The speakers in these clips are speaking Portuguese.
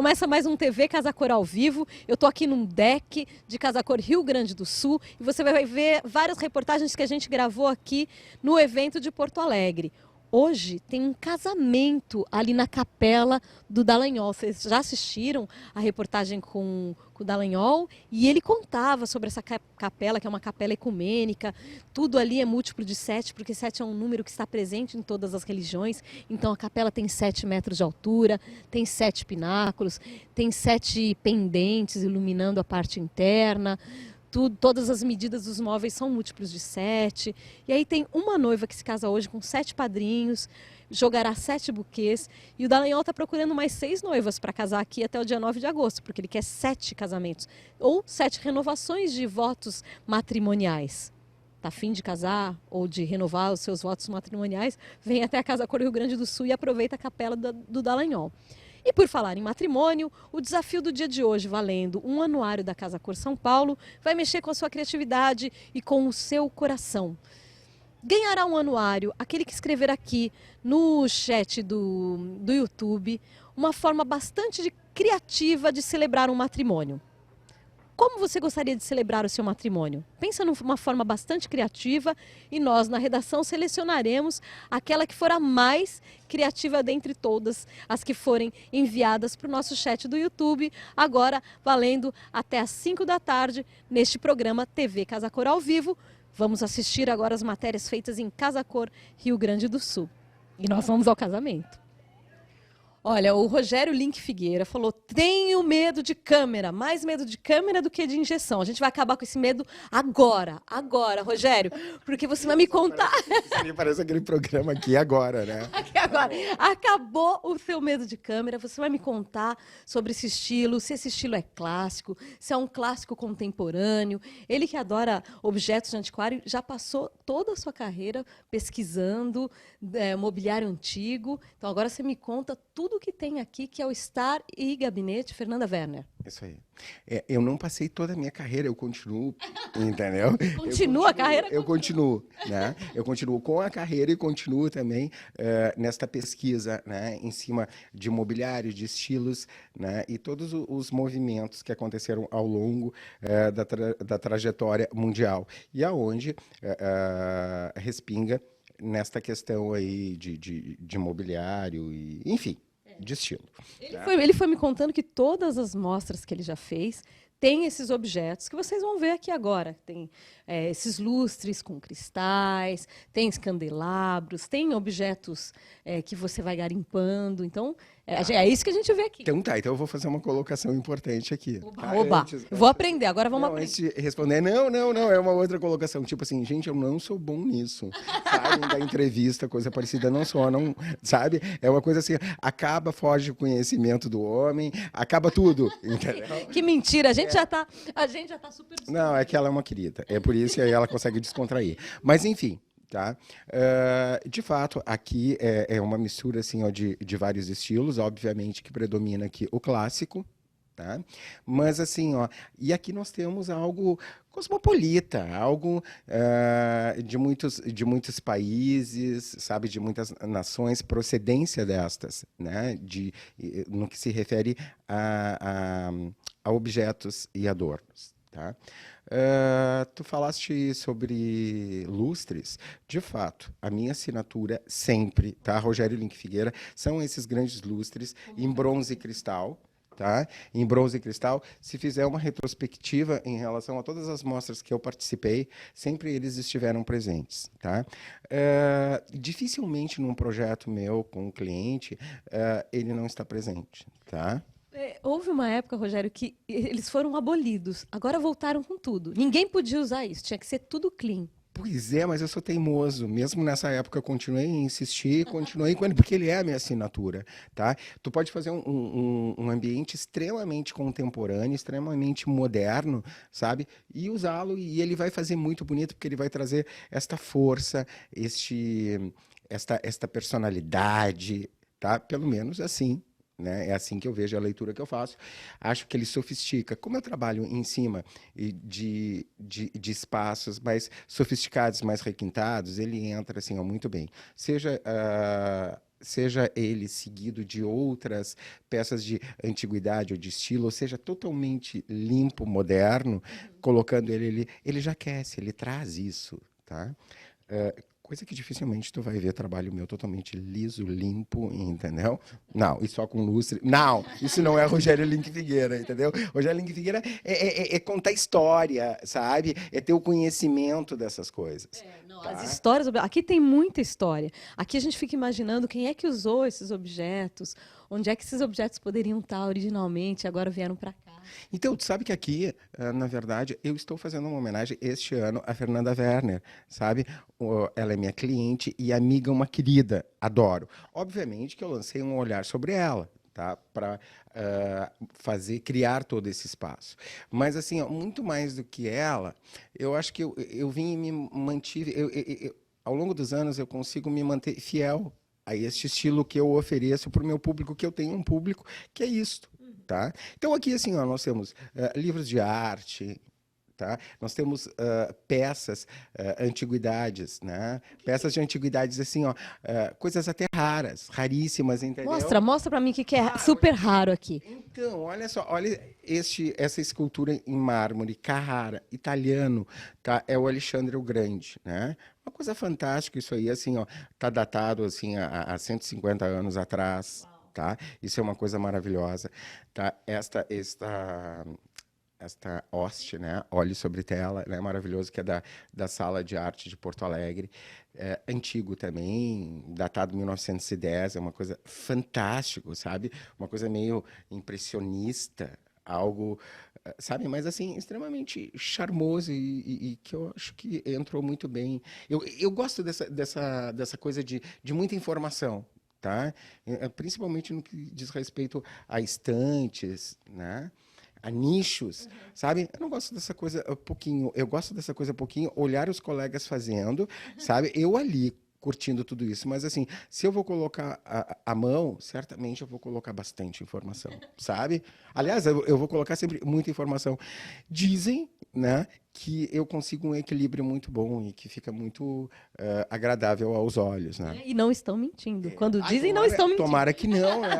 Começa mais um TV Casa Cor ao vivo. Eu estou aqui num deck de Casa Cor Rio Grande do Sul e você vai ver várias reportagens que a gente gravou aqui no evento de Porto Alegre. Hoje tem um casamento ali na capela do Dallagnol. Vocês já assistiram a reportagem com o Dallagnol? E ele contava sobre essa capela, que é uma capela ecumênica. Tudo ali é múltiplo de 7, porque 7 é um número que está presente em todas as religiões. Então a capela tem 7 metros de altura, tem 7 pináculos, tem 7 pendentes iluminando a parte interna. Todas as medidas dos móveis são múltiplos de 7. E aí tem uma noiva que se casa hoje com 7 padrinhos, jogará 7 buquês. E o Dallagnol está procurando mais 6 noivas para casar aqui até o dia 9 de agosto, porque ele quer 7 casamentos. Ou 7 renovações de votos matrimoniais. Está afim de casar ou de renovar os seus votos matrimoniais? Vem até a Casa Cor Rio Grande do Sul e aproveita a capela do Dallagnol. E por falar em matrimônio, o desafio do dia de hoje, valendo um anuário da Casa Cor São Paulo, vai mexer com a sua criatividade e com o seu coração. Ganhará um anuário aquele que escrever aqui no chat do YouTube uma forma bastante criativa de celebrar um matrimônio. Como você gostaria de celebrar o seu matrimônio? Pensa numa forma bastante criativa e nós, na redação, selecionaremos aquela que for a mais criativa dentre todas as que forem enviadas para o nosso chat do YouTube, agora valendo até às 5 da tarde, neste programa TV Casa Cor ao vivo. Vamos assistir agora as matérias feitas em Casa Cor, Rio Grande do Sul. E nós vamos ao casamento. Olha, o Rogério Link Figueira falou: tenho medo de câmera, mais medo de câmera do que de injeção. A gente vai acabar com esse medo agora, Rogério, porque você vai me contar. Parece aquele programa aqui agora, né? Aqui agora. Acabou o seu medo de câmera, você vai me contar sobre esse estilo, se esse estilo é clássico, se é um clássico contemporâneo. Ele que adora objetos de antiquário, já passou toda a sua carreira pesquisando mobiliário antigo. Então agora você me conta tudo que tem aqui, que é o Star e Gabinete Fernanda Werner. Isso aí. Eu não passei toda a minha carreira, eu continuo, entendeu? Continua a carreira? Eu continuo, né? Eu continuo com a carreira e continuo também nesta pesquisa, né? Em cima de mobiliário, de estilos, né? E todos os movimentos que aconteceram ao longo da trajetória mundial. E aonde respinga nesta questão aí de mobiliário, e, enfim, de estilo. Ele foi me contando que todas as mostras que ele já fez tem esses objetos que vocês vão ver aqui agora. Tem esses lustres com cristais, tem candelabros, tem objetos que você vai garimpando. Então, é isso que a gente vê aqui. Então então eu vou fazer uma colocação importante aqui. Oba. Eu vou aprender, agora vamos aprender. Antes de responder, não, é uma outra colocação. Tipo assim, gente, eu não sou bom nisso. Sabe, da entrevista, coisa parecida, não, sabe? É uma coisa assim, acaba, foge o conhecimento do homem, acaba tudo, entendeu? Que mentira, a gente já tá super... Não, é que ela é uma querida, é por isso que aí ela consegue descontrair. Mas, enfim, tá? De fato, aqui é uma mistura assim, ó, de vários estilos, obviamente que predomina aqui o clássico, tá? Mas assim, ó, e aqui nós temos algo cosmopolita, algo de muitos países, sabe, de muitas nações, procedência destas, né? No que se refere a objetos e adornos, tá? Tu falaste sobre lustres. De fato, a minha assinatura sempre, tá? Rogério Link Figueira, são esses grandes lustres em bronze e cristal, tá? Em bronze e cristal. Se fizer uma retrospectiva em relação a todas as mostras que eu participei, sempre eles estiveram presentes, tá? Dificilmente num projeto meu com um cliente, ele não está presente, tá? Houve uma época, Rogério, que eles foram abolidos. Agora voltaram com tudo. Ninguém podia usar isso. Tinha que ser tudo clean. Pois é, mas eu sou teimoso. Mesmo nessa época eu continuei a insistir, continuei com ele, porque ele é a minha assinatura, tá? Tu pode fazer um ambiente extremamente contemporâneo, extremamente moderno, sabe? E usá-lo, e ele vai fazer muito bonito, porque ele vai trazer esta força, esta personalidade, tá? Pelo menos assim, né? É assim que eu vejo a leitura que eu faço. Acho que ele sofistica. Como eu trabalho em cima de espaços mais sofisticados, mais requintados, ele entra assim, ó, muito bem. Seja seja ele seguido de outras peças de antiguidade ou de estilo, ou seja, totalmente limpo, moderno, colocando ele já aquece, ele traz isso, tá? Coisa que dificilmente tu vai ver trabalho meu totalmente liso, limpo, entendeu? Não, e só com lustre. Não, isso não é Rogério Link Figueira, entendeu? Rogério Link Figueira é contar história, sabe? É ter o conhecimento dessas coisas. Não, Tá? as histórias. Aqui tem muita história. Aqui a gente fica imaginando quem é que usou esses objetos, onde é que esses objetos poderiam estar originalmente, agora vieram para cá. Então, tu sabe que aqui, na verdade, eu estou fazendo uma homenagem este ano à Fernanda Werner, sabe? Ela é minha cliente e amiga, uma querida, adoro. Obviamente que eu lancei um olhar sobre ela, tá? Para criar todo esse espaço. Mas, assim, ó, muito mais do que ela, eu acho que eu vim e me mantive. Ao longo dos anos, eu consigo me manter fiel a este estilo que eu ofereço para o meu público, que eu tenho um público que é isto. Tá? Então, aqui, assim, ó, nós temos livros de arte, tá? Nós temos peças, antiguidades, né? Peças de antiguidades, assim, ó, coisas até raras, raríssimas, entendeu? Mostra para mim o que é super raro aqui. Então, olha só, olha essa escultura em mármore, Carrara, italiano, tá? É o Alexandre o Grande, né? Uma coisa fantástica isso aí, assim, ó, tá datado, assim, há 150 anos atrás. Tá? Isso é uma coisa maravilhosa, tá? Esta hoste, né? Olhe sobre tela, né? Maravilhoso, que é da Sala de Arte de Porto Alegre. É, antigo também, datado de 1910, é uma coisa fantástico, sabe? Uma coisa meio impressionista, algo, sabe? Mas, assim, extremamente charmoso e que eu acho que entrou muito bem. Eu gosto dessa coisa de muita informação, tá? Principalmente no que diz respeito a estantes, né? A nichos, sabe? Eu não gosto dessa coisa pouquinho, eu gosto dessa coisa pouquinho, olhar os colegas fazendo, sabe? Eu ali curtindo tudo isso, mas assim, se eu vou colocar a mão, certamente eu vou colocar bastante informação, sabe? Aliás, eu vou colocar sempre muita informação. Dizem, né, que eu consigo um equilíbrio muito bom e que fica muito agradável aos olhos, né? E não estão mentindo. Quando dizem, não estão mentindo. Tomara que não, né?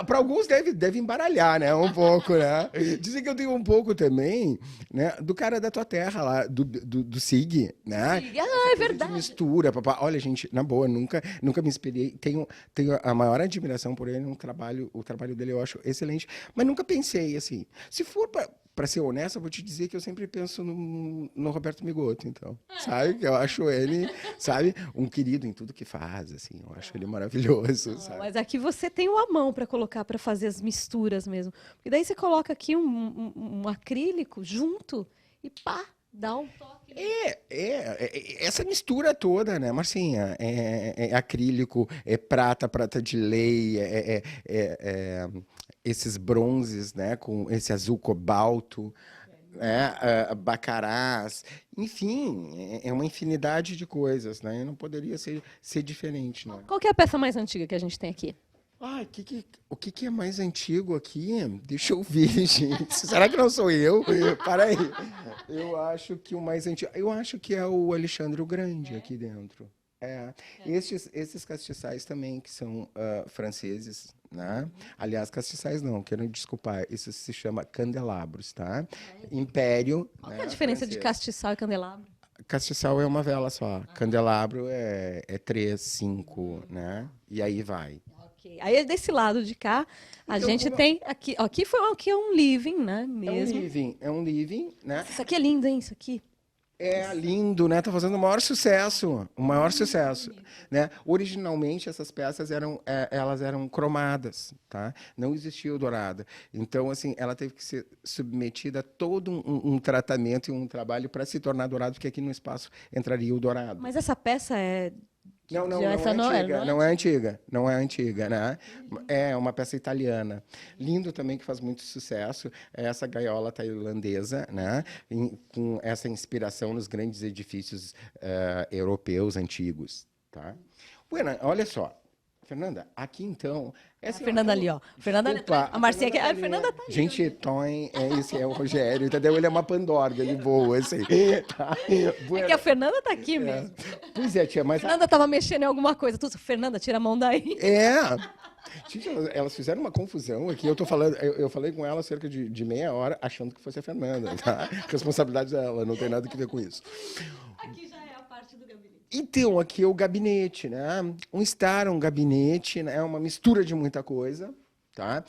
Para alguns deve embaralhar, né? Um pouco, né? Dizem que eu tenho um pouco também, né? Do cara da tua terra lá, do Sig, né? É verdade. De mistura, papá. Olha, gente, na boa, nunca me inspirei. Tenho a maior admiração por ele, o trabalho dele eu acho excelente, mas nunca pensei assim. Se for para ser honesto, eu vou te dizer que eu sempre penso no Roberto Migotto, então. Sabe? Que eu acho ele, sabe? Um querido em tudo que faz, assim. Eu acho ele maravilhoso, sabe? Mas aqui você tem uma mão para colocar, para fazer as misturas mesmo. E daí você coloca aqui um acrílico junto e pá, dá um toque. Essa mistura toda, né, Marcinha? É acrílico, é prata de lei, esses bronzes, né, com esse azul cobalto, bacarás, enfim, é uma infinidade de coisas, né? E não poderia ser diferente, né? Qual que é a peça mais antiga que a gente tem aqui? Ah, o que é mais antigo aqui? Deixa eu ver, gente. Será que não sou eu? Para aí. Eu acho que o mais antigo. Eu acho que é o Alexandre o Grande aqui dentro. Esses castiçais também, que são franceses, né? Aliás, castiçais não, quero desculpar. Isso se chama candelabros, tá? Império. Qual que é a diferença de castiçal e candelabro? Castiçal é uma vela só. Candelabro é 3, 5, né? E aí vai. Aí desse lado de cá, a gente tem aqui, aqui é um living, né, mesmo. É um living, né? Isso aqui é lindo, hein, isso aqui. É lindo, né? Tá fazendo o maior sucesso, né? Originalmente essas peças elas eram cromadas, tá? Não existia o dourado. Então, assim, ela teve que ser submetida a todo um tratamento e um trabalho para se tornar dourado, porque aqui no espaço entraria o dourado. Mas essa peça é não é antiga, né? É uma peça italiana. Lindo também, que faz muito sucesso, é essa gaiola tailandesa, né? Com essa inspiração nos grandes edifícios europeus antigos, tá? Bueno, olha só, Fernanda, aqui então... A Fernanda ali, ó. Fernanda ali, a Marcinha aqui. A Fernanda tá ali. Gente, Toin, esse é o Rogério, entendeu? Ele é uma pandorga, ele voa, assim. Tá? É que a Fernanda tá aqui mesmo. Pois é, tia, mas... A Fernanda tava mexendo em alguma coisa. Fernanda, tira a mão daí. Gente, elas fizeram uma confusão aqui. Eu falei com ela cerca de meia hora, achando que fosse a Fernanda, tá? Responsabilidade dela, não tem nada a ver com isso. Aqui já é a parte do gabinete. Então, aqui é o gabinete, né? Um gabinete, né? Uma mistura de muita coisa, tá?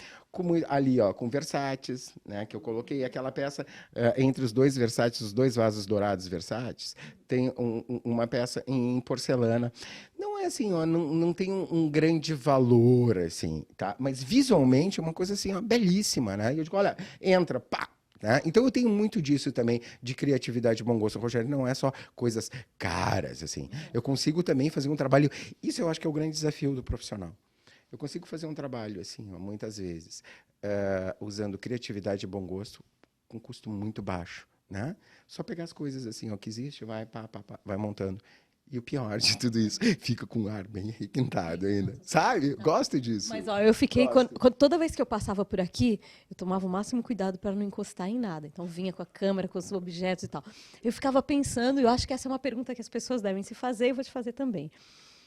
Ali, ó, com Versates, né? Que eu coloquei aquela peça entre os dois Versates, os dois vasos dourados Versates, tem uma peça em porcelana. Não é assim, ó, não tem um grande valor, assim, tá? Mas visualmente é uma coisa assim, ó, belíssima, né? E eu digo, olha, entra, pá! Né? Então eu tenho muito disso também, de criatividade e bom gosto. Rogério, não é só coisas caras, assim. Eu consigo também fazer um trabalho... Isso eu acho que é o grande desafio do profissional. Eu consigo fazer um trabalho, assim, ó, muitas vezes, usando criatividade e bom gosto, com custo muito baixo, né? Só pegar as coisas assim, ó, que existe, vai, vai montando. E o pior de tudo isso, fica com um ar bem requintado ainda. Sabe? Gosto disso. Mas, ó, eu fiquei... Toda vez que eu passava por aqui, eu tomava o máximo cuidado para não encostar em nada. Então, vinha com a câmera, com os objetos e tal. Eu ficava pensando, e eu acho que essa é uma pergunta que as pessoas devem se fazer, e eu vou te fazer também.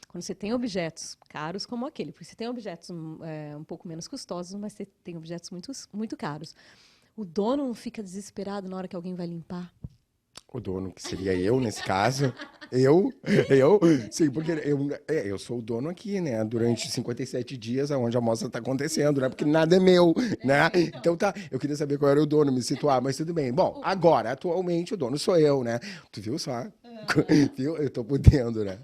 Quando você tem objetos caros como aquele, porque você tem objetos um pouco menos custosos, mas você tem objetos muito, muito caros. O dono não fica desesperado na hora que alguém vai limpar? O dono, que seria eu, nesse caso. Sim, porque eu sou o dono aqui, né? Durante 57 dias, onde a mostra está acontecendo, né? Porque nada é meu, né? Então tá, eu queria saber qual era o dono, me situar, mas tudo bem. Bom, agora, atualmente, o dono sou eu, né? Tu viu só? Viu? Eu tô podendo, né?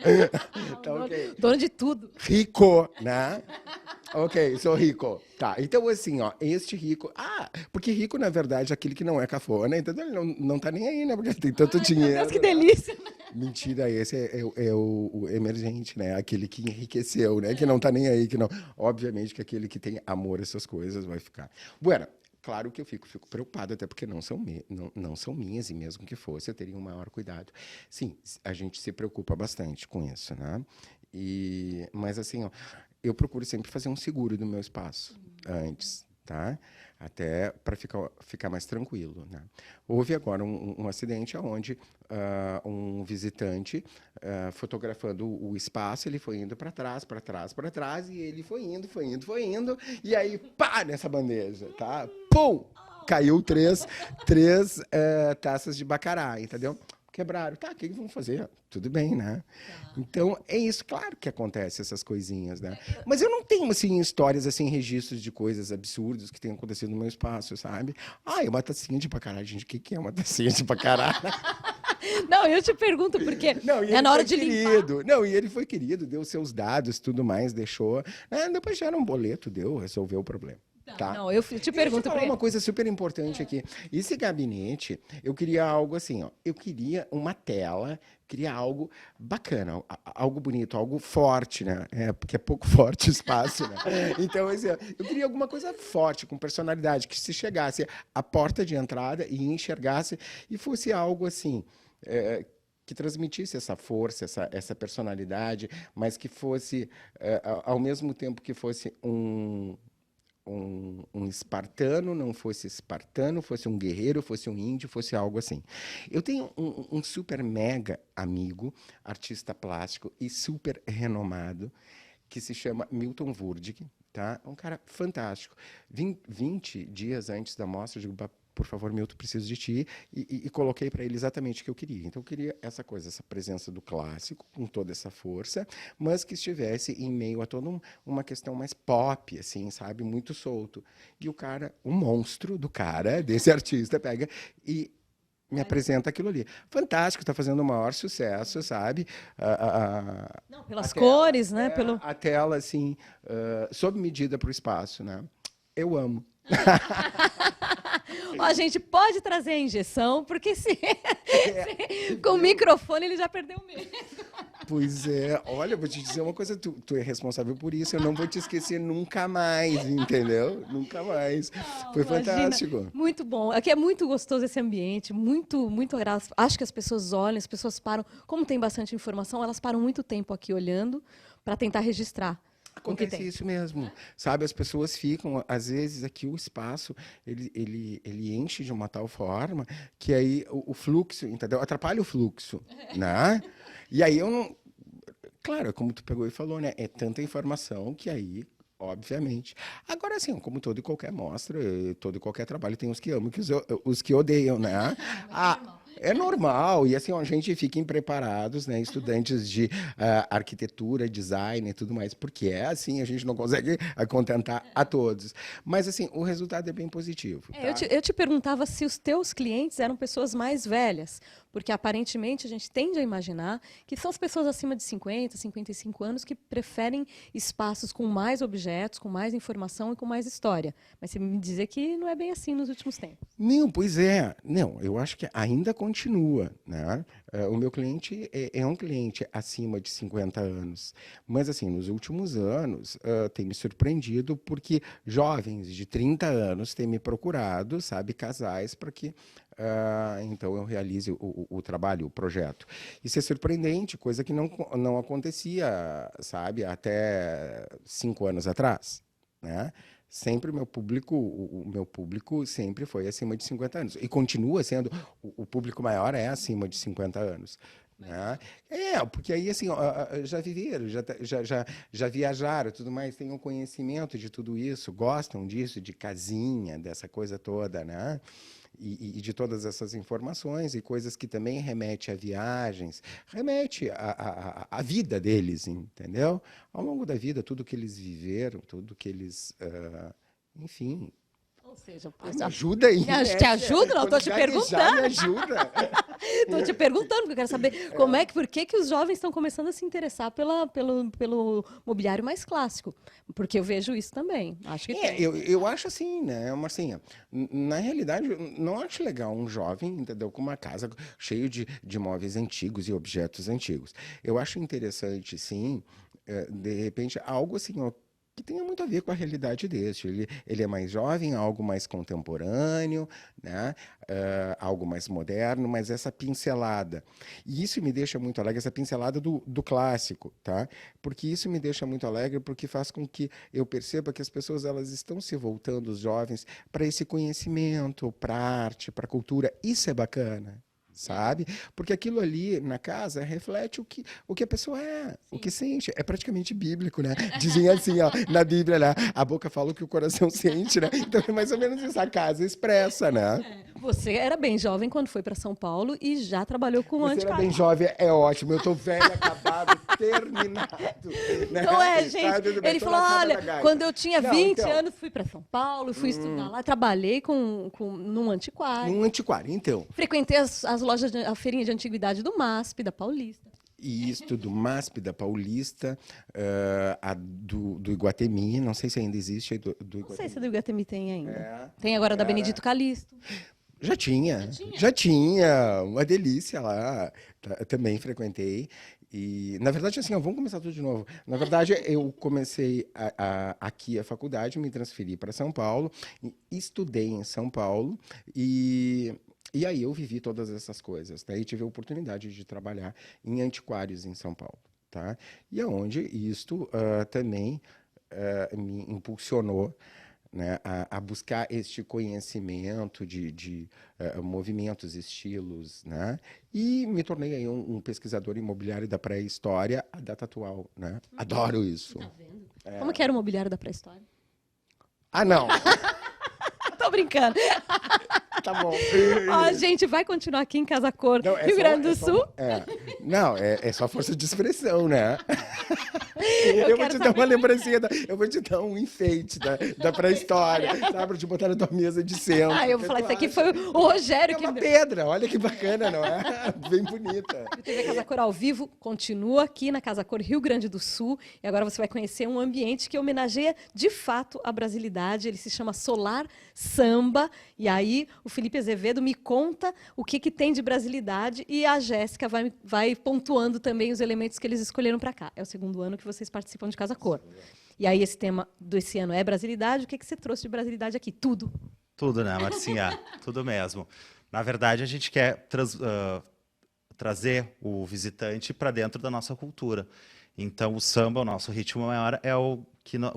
Então, okay. Dono de tudo. Rico, né? Ok, sou rico. Tá, então assim, ó, este rico... porque rico, na verdade, é aquele que não é cafona, então ele não tá nem aí, né? Porque tem tanto dinheiro. Meu Deus, que delícia! Né? Mentira, esse é o emergente, né? Aquele que enriqueceu, né? Que não tá nem aí, que não... Obviamente que aquele que tem amor a essas coisas vai ficar... Bueno, claro que eu fico preocupado, até porque não são minhas, e mesmo que fosse, eu teria um maior cuidado. Sim, a gente se preocupa bastante com isso, né? Mas assim, ó, eu procuro sempre fazer um seguro do meu espaço antes, tá? Até para ficar mais tranquilo, né? Houve agora um acidente onde um visitante, fotografando o espaço, ele foi indo para trás, e ele foi indo, e aí, pá, nessa bandeja, tá? Pum! Caiu três taças de bacará, entendeu? Quebraram. Tá, o que vão fazer? Tudo bem, né? Então, é isso. Claro que acontece essas coisinhas, né? Mas eu não tenho, assim, histórias, assim, registros de coisas absurdas que tenham acontecido no meu espaço, sabe? É uma tacinha de bacará. Gente, o que é uma tacinha de bacará? Não, eu te pergunto, porque é na hora de limpar. Não, e ele foi querido, deu seus dados, tudo mais, deixou. Depois já era um boleto, resolveu o problema. Tá. Não, eu te pergunto para uma coisa super importante aqui. Esse gabinete, eu queria algo assim, ó. Eu queria uma tela, queria algo bacana, algo bonito, algo forte, né? Porque é pouco forte o espaço, né? Então, assim, eu queria alguma coisa forte, com personalidade, que se chegasse à porta de entrada e enxergasse e fosse algo assim. Que transmitisse essa força, essa personalidade, mas que fosse, ao mesmo tempo que fosse um espartano, não fosse espartano, fosse um guerreiro, fosse um índio, fosse algo assim. Eu tenho um super mega amigo, artista plástico e super renomado, que se chama Milton Wurdig, tá? Um cara fantástico. 20 dias antes da mostra, eu digo, por favor, Milton, preciso de ti, e coloquei para ele exatamente o que eu queria. Então, eu queria essa coisa, essa presença do clássico, com toda essa força, mas que estivesse em meio a toda uma questão mais pop, assim, sabe? Muito solto. E o cara, o monstro do cara, desse artista, pega e me apresenta aquilo ali. Fantástico, está fazendo o maior sucesso, sabe? Não, pelas cores, né? A tela, assim, sob medida para o espaço, né? Eu amo. A gente pode trazer a injeção, porque com o microfone ele já perdeu o medo. Pois é. Olha, vou te dizer uma coisa, tu é responsável por isso, eu não vou te esquecer nunca mais, entendeu? Nunca mais. Foi fantástico. Muito bom. Aqui é muito gostoso esse ambiente, muito, muito agradável. Acho que as pessoas olham, as pessoas param. Como tem bastante informação, elas param muito tempo aqui olhando para tentar registrar. Acontece isso mesmo, sabe? As pessoas ficam, às vezes, aqui o espaço, ele enche de uma tal forma que aí o fluxo, entendeu? Atrapalha o fluxo, né? E aí eu não... Claro, como tu pegou e falou, né? É tanta informação que aí, obviamente... Agora, assim, como todo e qualquer mostra, todo e qualquer trabalho tem os que amam e os que odeiam, né? É normal, e assim, ó, a gente fiquem preparados, né, estudantes de arquitetura, design e tudo mais, porque é assim, a gente não consegue contentar a todos. Mas assim, o resultado é bem positivo. Tá? Eu te perguntava se os teus clientes eram pessoas mais velhas, porque aparentemente a gente tende a imaginar que são as pessoas acima de 50, 55 anos que preferem espaços com mais objetos, com mais informação e com mais história. Mas você me dizer que não é bem assim nos últimos tempos. Não, pois é. Não, eu acho que ainda continua, né? O meu cliente é um cliente acima de 50 anos. Mas, assim, nos últimos anos, tem me surpreendido porque jovens de 30 anos têm me procurado, sabe, casais, para que então eu realize o trabalho, o projeto. Isso é surpreendente, coisa que não acontecia, sabe, até 5 anos atrás, né? Sempre o meu público sempre foi acima de 50 anos. E continua sendo, o público maior é acima de 50 anos. Né? Porque aí assim, já viveram, já viajaram, tudo mais, têm um conhecimento de tudo isso, gostam disso, de casinha, dessa coisa toda, né? E de todas essas informações e coisas que também remete a viagens, remete à vida deles, entendeu? Ao longo da vida, tudo que eles viveram, tudo que eles, enfim. Ou seja, Me ajuda aí. Te ajuda? Não, estou te perguntando. Me ajuda. Estou te perguntando, porque eu quero saber por que os jovens estão começando a se interessar pelo mobiliário mais clássico. Porque eu vejo isso também. Acho que tem. Eu acho assim, né, Marcinha? Na realidade, eu não acho legal um jovem, entendeu, com uma casa cheia de móveis antigos e objetos antigos. Eu acho interessante, sim, de repente, algo assim, ó, que tenha muito a ver com a realidade deste. Ele é mais jovem, algo mais contemporâneo, né? Algo mais moderno, mas essa pincelada. E isso me deixa muito alegre, essa pincelada do clássico, tá? Porque isso me deixa muito alegre, porque faz com que eu perceba que as pessoas elas estão se voltando, os jovens, para esse conhecimento, para a arte, para a cultura. Isso é bacana. Sabe? Porque aquilo ali na casa reflete o que a pessoa é, o que sente. É praticamente bíblico, né? Dizem assim, ó, na Bíblia, né? A boca fala o que o coração sente, né? Então é mais ou menos isso, a casa expressa, né? Você era bem jovem quando foi para São Paulo e já trabalhou com Você era bem jovem, é ótimo. Eu tô velho, acabado, terminado. Né? Não é, gente? Ele falou, olha, quando eu tinha 20 anos, fui para São Paulo, fui estudar lá, trabalhei num antiquário. Num antiquário, então. Frequentei as lojas, a feirinha de antiguidade do MASP, da Paulista. Isso, do MASP, da Paulista, a do Iguatemi, não sei se ainda existe. Do Iguatemi. Não sei se do Iguatemi tem ainda. Tem agora da Benedito Calixto. Já tinha, uma delícia lá, também frequentei. E, na verdade, assim, ó, vamos começar tudo de novo. Na verdade, eu comecei aqui a faculdade, me transferi para São Paulo, estudei em São Paulo e aí eu vivi todas essas coisas, né? E tive a oportunidade de trabalhar em antiquários em São Paulo, tá? E aonde isto também me impulsionou, né, a buscar este conhecimento de movimentos, estilos, né? E me tornei aí um pesquisador imobiliário da pré-história à data atual, né? Adoro isso. Tá vendo? Como que era o mobiliário da pré-história? Ah, não! Tô brincando. Tá bom. Ó, a gente vai continuar aqui em Casa Cor, Rio Grande do Sul. Não, é só força de expressão, né? Eu vou te dar uma lembrancinha, eu vou te dar um enfeite da pré-história, sabe? Pra te botar na tua mesa de centro. Eu vou falar, isso aqui foi o Rogério que... É uma pedra, olha que bacana, não é? Bem bonita. O TV Casa Cor ao vivo continua aqui na Casa Cor Rio Grande do Sul. E agora você vai conhecer um ambiente que homenageia, de fato, a brasilidade. Ele se chama Solar Samba. E aí o Felipe Azevedo me conta o que tem de brasilidade e a Jéssica vai pontuando também os elementos que eles escolheram para cá. É o segundo ano que vocês participam de Casa Cor. E aí esse tema desse ano é brasilidade. O que você trouxe de brasilidade aqui? Tudo. Tudo, né, Marcinha? Tudo mesmo. Na verdade, a gente quer trazer o visitante para dentro da nossa cultura. Então, o samba, o nosso ritmo maior, é o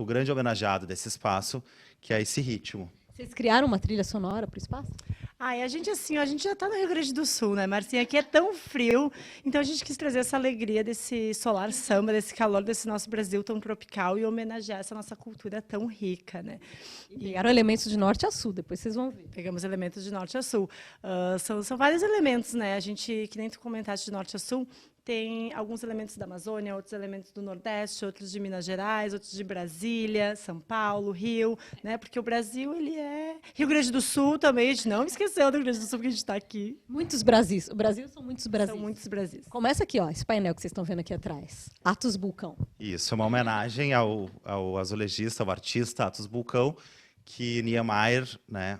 grande homenageado desse espaço, que é esse ritmo. Vocês criaram uma trilha sonora para o espaço? Ai, a gente assim, ó, a gente já está no Rio Grande do Sul, né, Marcinha? Aqui é tão frio, então a gente quis trazer essa alegria desse solar samba, desse calor desse nosso Brasil tão tropical e homenagear essa nossa cultura tão rica, né? E pegaram elementos de norte a sul, depois vocês vão ver. Pegamos elementos de norte a sul. São vários elementos, né? A gente, que nem tu comentaste, de norte a sul, tem alguns elementos da Amazônia, outros elementos do Nordeste, outros de Minas Gerais, outros de Brasília, São Paulo, Rio, né? Porque o Brasil, ele é... Rio Grande do Sul também, a gente não esqueceu do Rio Grande do Sul, porque a gente está aqui. Muitos Brasis. O Brasil são muitos Brasis. São muitos Brasis. Começa aqui, ó, esse painel que vocês estão vendo aqui atrás. Atos Bulcão. Isso, é uma homenagem ao azulejista, ao artista Atos Bulcão, que Niemeyer, né,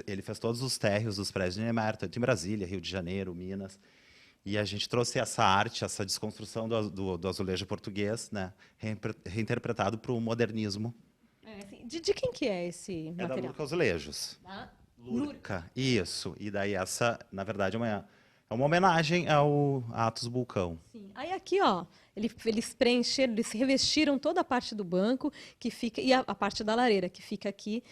ele fez todos os térreos dos prédios de Niemeyer, tanto em Brasília, Rio de Janeiro, Minas. E a gente trouxe essa arte, essa desconstrução do azulejo português, né, reinterpretado para o modernismo. Assim, de quem que é esse É da material? Lurca Azulejos. Da Lurca, isso. E daí essa, na verdade, é uma homenagem ao Atos Bulcão. Sim. Aí aqui, ó, eles preencheram, eles revestiram toda a parte do banco que fica e a parte da lareira que fica aqui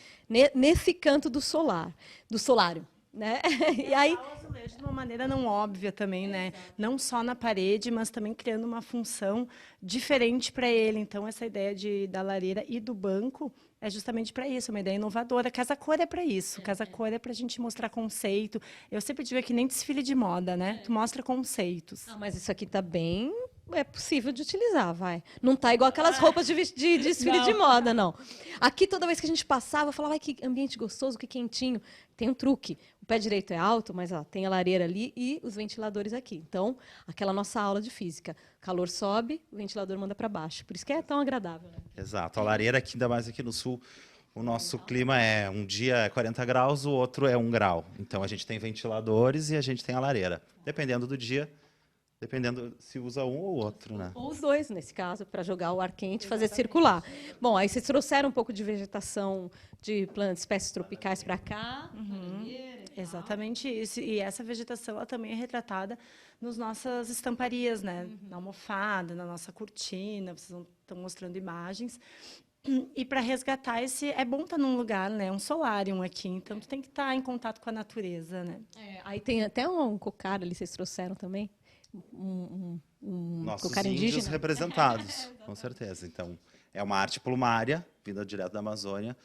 nesse canto do solário, né? E aí O azulejo de uma maneira não óbvia também, né? Não só na parede, mas também criando uma função diferente para ele. Então, essa ideia da lareira e do banco é justamente para isso, uma ideia inovadora. Casa Cor é para isso. Casa Cor é para a gente mostrar conceito. Eu sempre digo que nem desfile de moda, né? Tu mostra conceitos. ah, mas isso aqui tá bem. É possível de utilizar, vai. Não tá igual aquelas roupas de desfile de moda, não. Aqui, toda vez que a gente passava, eu falava, ai, que ambiente gostoso, que quentinho. Tem um truque. O pé direito é alto, mas ó, tem a lareira ali e os ventiladores aqui. Então, aquela nossa aula de física. Calor sobe, o ventilador manda para baixo. Por isso que é tão agradável, né? Exato. A lareira, aqui, ainda mais aqui no sul, o nosso clima é um dia é 40 graus, o outro é 1 grau. Então, a gente tem ventiladores e a gente tem a lareira. Dependendo do dia, dependendo se usa um ou outro, né? Ou os dois, nesse caso, para jogar o ar quente e fazer circular. Bom, aí vocês trouxeram um pouco de vegetação de plantas, espécies tropicais para cá. Exatamente isso. E essa vegetação ela também é retratada nas nossas estamparias, né? Na almofada, na nossa cortina. Vocês estão mostrando imagens. E para resgatar esse... É bom estar num lugar, né? Um solário aqui. Então, tu tem que estar em contato com a natureza, né? Aí tem até um cocar ali, vocês trouxeram também. Um Nossos cocar índios indígena. representados, com certeza. Então, é uma arte plumária, vinda direto da Amazônia,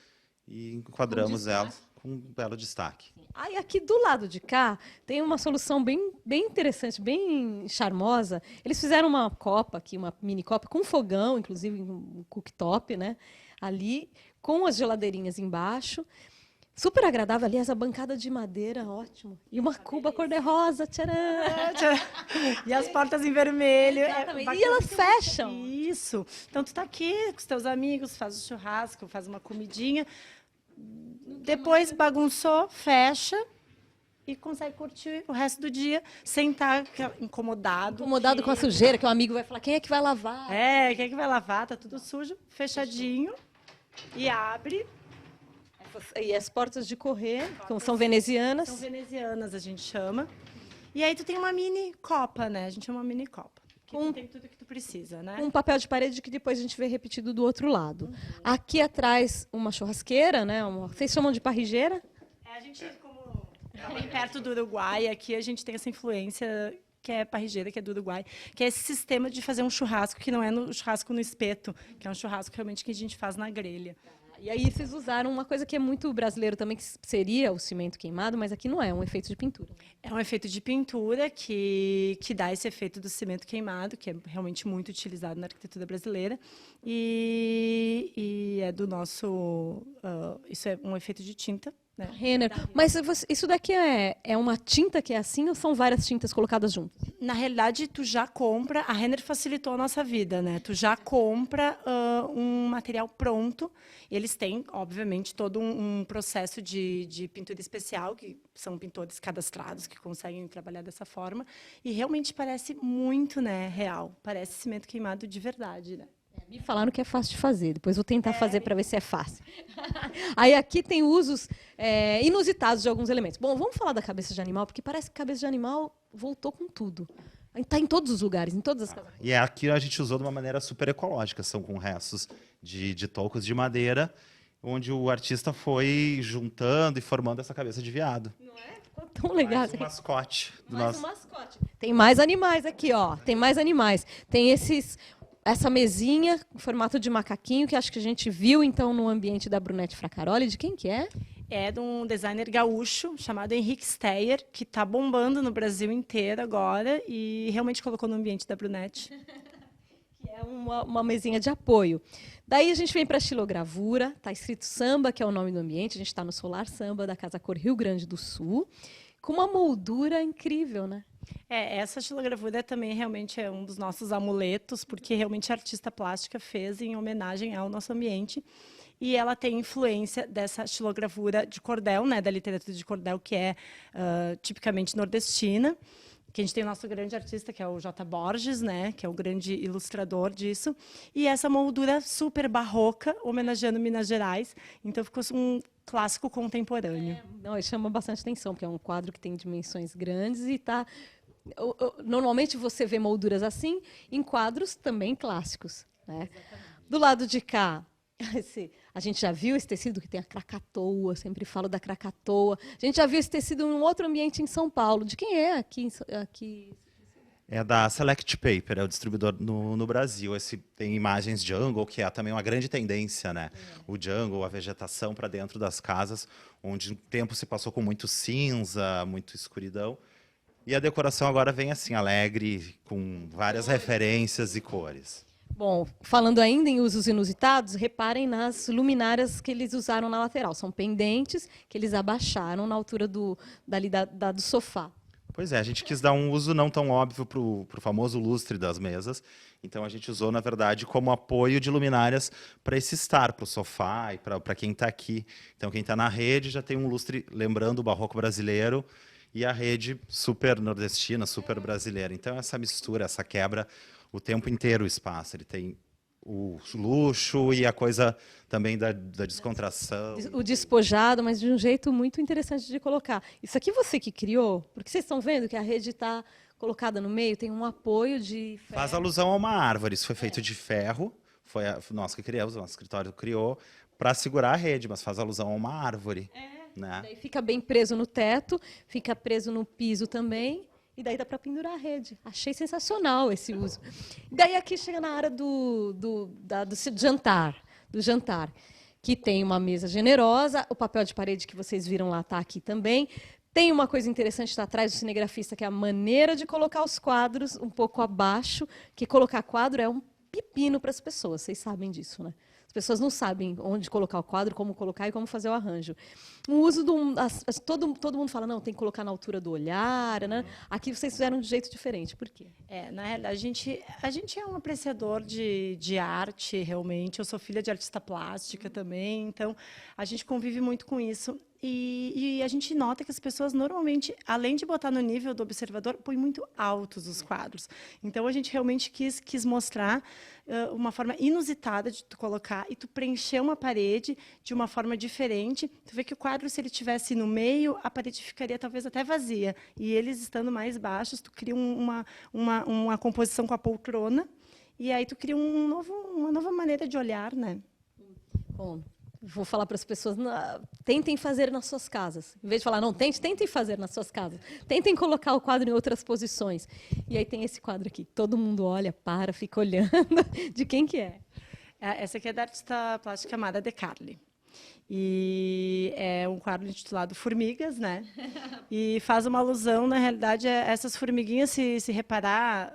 e enquadramos ela com um belo destaque. Aí aqui do lado de cá tem uma solução bem interessante, bem charmosa. Eles fizeram uma copa aqui, uma mini copa com fogão, inclusive um cooktop, né? Ali com as geladeirinhas embaixo. Super agradável, aliás, a bancada de madeira, ótimo. E uma cuba cor-de-rosa, tcharam! E as portas em vermelho. Exatamente. Bacana E elas que fecham. Isso. Então, tu está aqui com os teus amigos, faz o churrasco, faz uma comidinha. Depois bagunçou, fecha e consegue curtir o resto do dia sem estar incomodado. Incomodado com a sujeira, que o amigo vai falar, quem é que vai lavar? Quem é que vai lavar? Tá tudo sujo, fechadinho. E abre. E as portas de correr, que são venezianas. São venezianas, a gente chama. E aí tu tem uma mini copa, né? A gente chama uma mini copa. Que tu tem tudo que tu precisa, né? Um papel de parede que depois a gente vê repetido do outro lado. Aqui atrás, uma churrasqueira, né? Vocês chamam de parrigeira? A gente, como tá bem perto do Uruguai, aqui a gente tem essa influência que é parrigeira, que é do Uruguai, que é esse sistema de fazer um churrasco que não é no churrasco no espeto, que é um churrasco realmente que a gente faz na grelha. E aí vocês usaram uma coisa que é muito brasileiro também, que seria o cimento queimado, mas aqui não é, um efeito de pintura. É um efeito de pintura que dá esse efeito do cimento queimado, que é realmente muito utilizado na arquitetura brasileira. E é do nosso... isso é um efeito de tinta. Né? Renner. Mas isso daqui é uma tinta que é assim ou são várias tintas colocadas juntas? Na realidade, tu já compra... A Renner facilitou a nossa vida, né? Tu já compra um material pronto. Eles têm, obviamente, todo um processo de pintura especial, que são pintores cadastrados, que conseguem trabalhar dessa forma. E realmente parece muito, né, real. Parece cimento queimado de verdade, né? Me falaram que é fácil de fazer, depois vou tentar fazer para ver se é fácil. Aí aqui tem usos inusitados de alguns elementos. Bom, vamos falar da cabeça de animal, porque parece que cabeça de animal voltou com tudo. Está em todos os lugares, em todas as casas. E aqui a gente usou de uma maneira super ecológica, são com restos de tocos de madeira, onde o artista foi juntando e formando essa cabeça de veado. Não é? Ficou tão legal. Mais um mascote do Mais nosso... um mascote. Tem mais animais aqui, ó. Tem mais animais. Tem essa mesinha em formato de macaquinho, que acho que a gente viu, então, no ambiente da Brunete Fracaroli. De quem que é? É de um designer gaúcho chamado Henrique Steyer, que está bombando no Brasil inteiro agora e realmente colocou no ambiente da Brunete. Que é uma mesinha de apoio. Daí a gente vem para a xilogravura, está escrito Samba, que é o nome do ambiente, a gente está no Solar Samba da Casa Cor Rio Grande do Sul, com uma moldura incrível, né? Essa xilogravura também realmente é um dos nossos amuletos, porque realmente a artista plástica fez em homenagem ao nosso ambiente. E ela tem influência dessa xilogravura de cordel, né, da literatura de cordel, que é tipicamente nordestina. Que a gente tem o nosso grande artista, que é o J. Borges, né, que é o grande ilustrador disso. E essa moldura super barroca, homenageando Minas Gerais. Então, ficou um clássico contemporâneo. Não, ele chama bastante atenção, porque é um quadro que tem dimensões grandes e está... Normalmente você vê molduras assim em quadros também clássicos, né? Do lado de cá, a gente já viu esse tecido que tem a Krakatoa, sempre falo da Krakatoa. A gente já viu esse tecido em um outro ambiente em São Paulo. De quem é aqui? É da Select Paper, é o distribuidor no Brasil. Esse tem imagens jungle, que é também uma grande tendência, né? O jungle, a vegetação para dentro das casas, onde o tempo se passou com muito cinza, muito escuridão. E a decoração agora vem assim, alegre, com várias referências e cores. Bom, falando ainda em usos inusitados, reparem nas luminárias que eles usaram na lateral. São pendentes que eles abaixaram na altura do sofá. Pois é, a gente quis dar um uso não tão óbvio para o famoso lustre das mesas. Então, a gente usou, na verdade, como apoio de luminárias para esse estar, para o sofá e para quem está aqui. Então, quem está na rede já tem um lustre lembrando o barroco brasileiro e a rede super nordestina, super brasileira. Então, essa mistura, essa quebra, o tempo inteiro o espaço. Ele tem o luxo e a coisa também da descontração. O despojado, mas de um jeito muito interessante de colocar. Isso aqui você que criou? Porque vocês estão vendo que a rede está colocada no meio, tem um apoio de ferro. Faz alusão a uma árvore. Isso foi feito de ferro, foi nós que criamos, o nosso escritório criou, para segurar a rede, mas faz alusão a uma árvore. Né? Daí fica bem preso no teto, fica preso no piso também. E daí dá para pendurar a rede. Achei sensacional esse uso. Daí aqui chega na área do jantar, que tem uma mesa generosa, o papel de parede que vocês viram lá está aqui também. Tem uma coisa interessante que está atrás do cinegrafista, que é a maneira de colocar os quadros um pouco abaixo, que colocar quadro é um pepino para as pessoas, vocês sabem disso, né? As pessoas não sabem onde colocar o quadro, como colocar e como fazer o arranjo. O uso todo mundo fala, não, tem que colocar na altura do olhar, né? Aqui vocês fizeram de um jeito diferente. Por quê? Na realidade, a gente é um apreciador de arte, realmente. Eu sou filha de artista plástica também, então a gente convive muito com isso. E a gente nota que as pessoas, normalmente, além de botar no nível do observador, põem muito altos os quadros. Então, a gente realmente quis mostrar uma forma inusitada de tu colocar e tu preencher uma parede de uma forma diferente. Tu vê que o quadro, se ele estivesse no meio, a parede ficaria talvez até vazia. E eles estando mais baixos, tu cria uma composição com a poltrona. E aí tu cria uma nova maneira de olhar, né? Bom, vou falar para as pessoas, tentem fazer nas suas casas. Em vez de falar, não, tentem fazer nas suas casas. Tentem colocar o quadro em outras posições. E aí tem esse quadro aqui. Todo mundo olha, fica olhando. De quem que é? Essa aqui é da artista plástica Amada De Carli. E é um quadro intitulado Formigas, né? E faz uma alusão, na realidade, essas formiguinhas, se reparar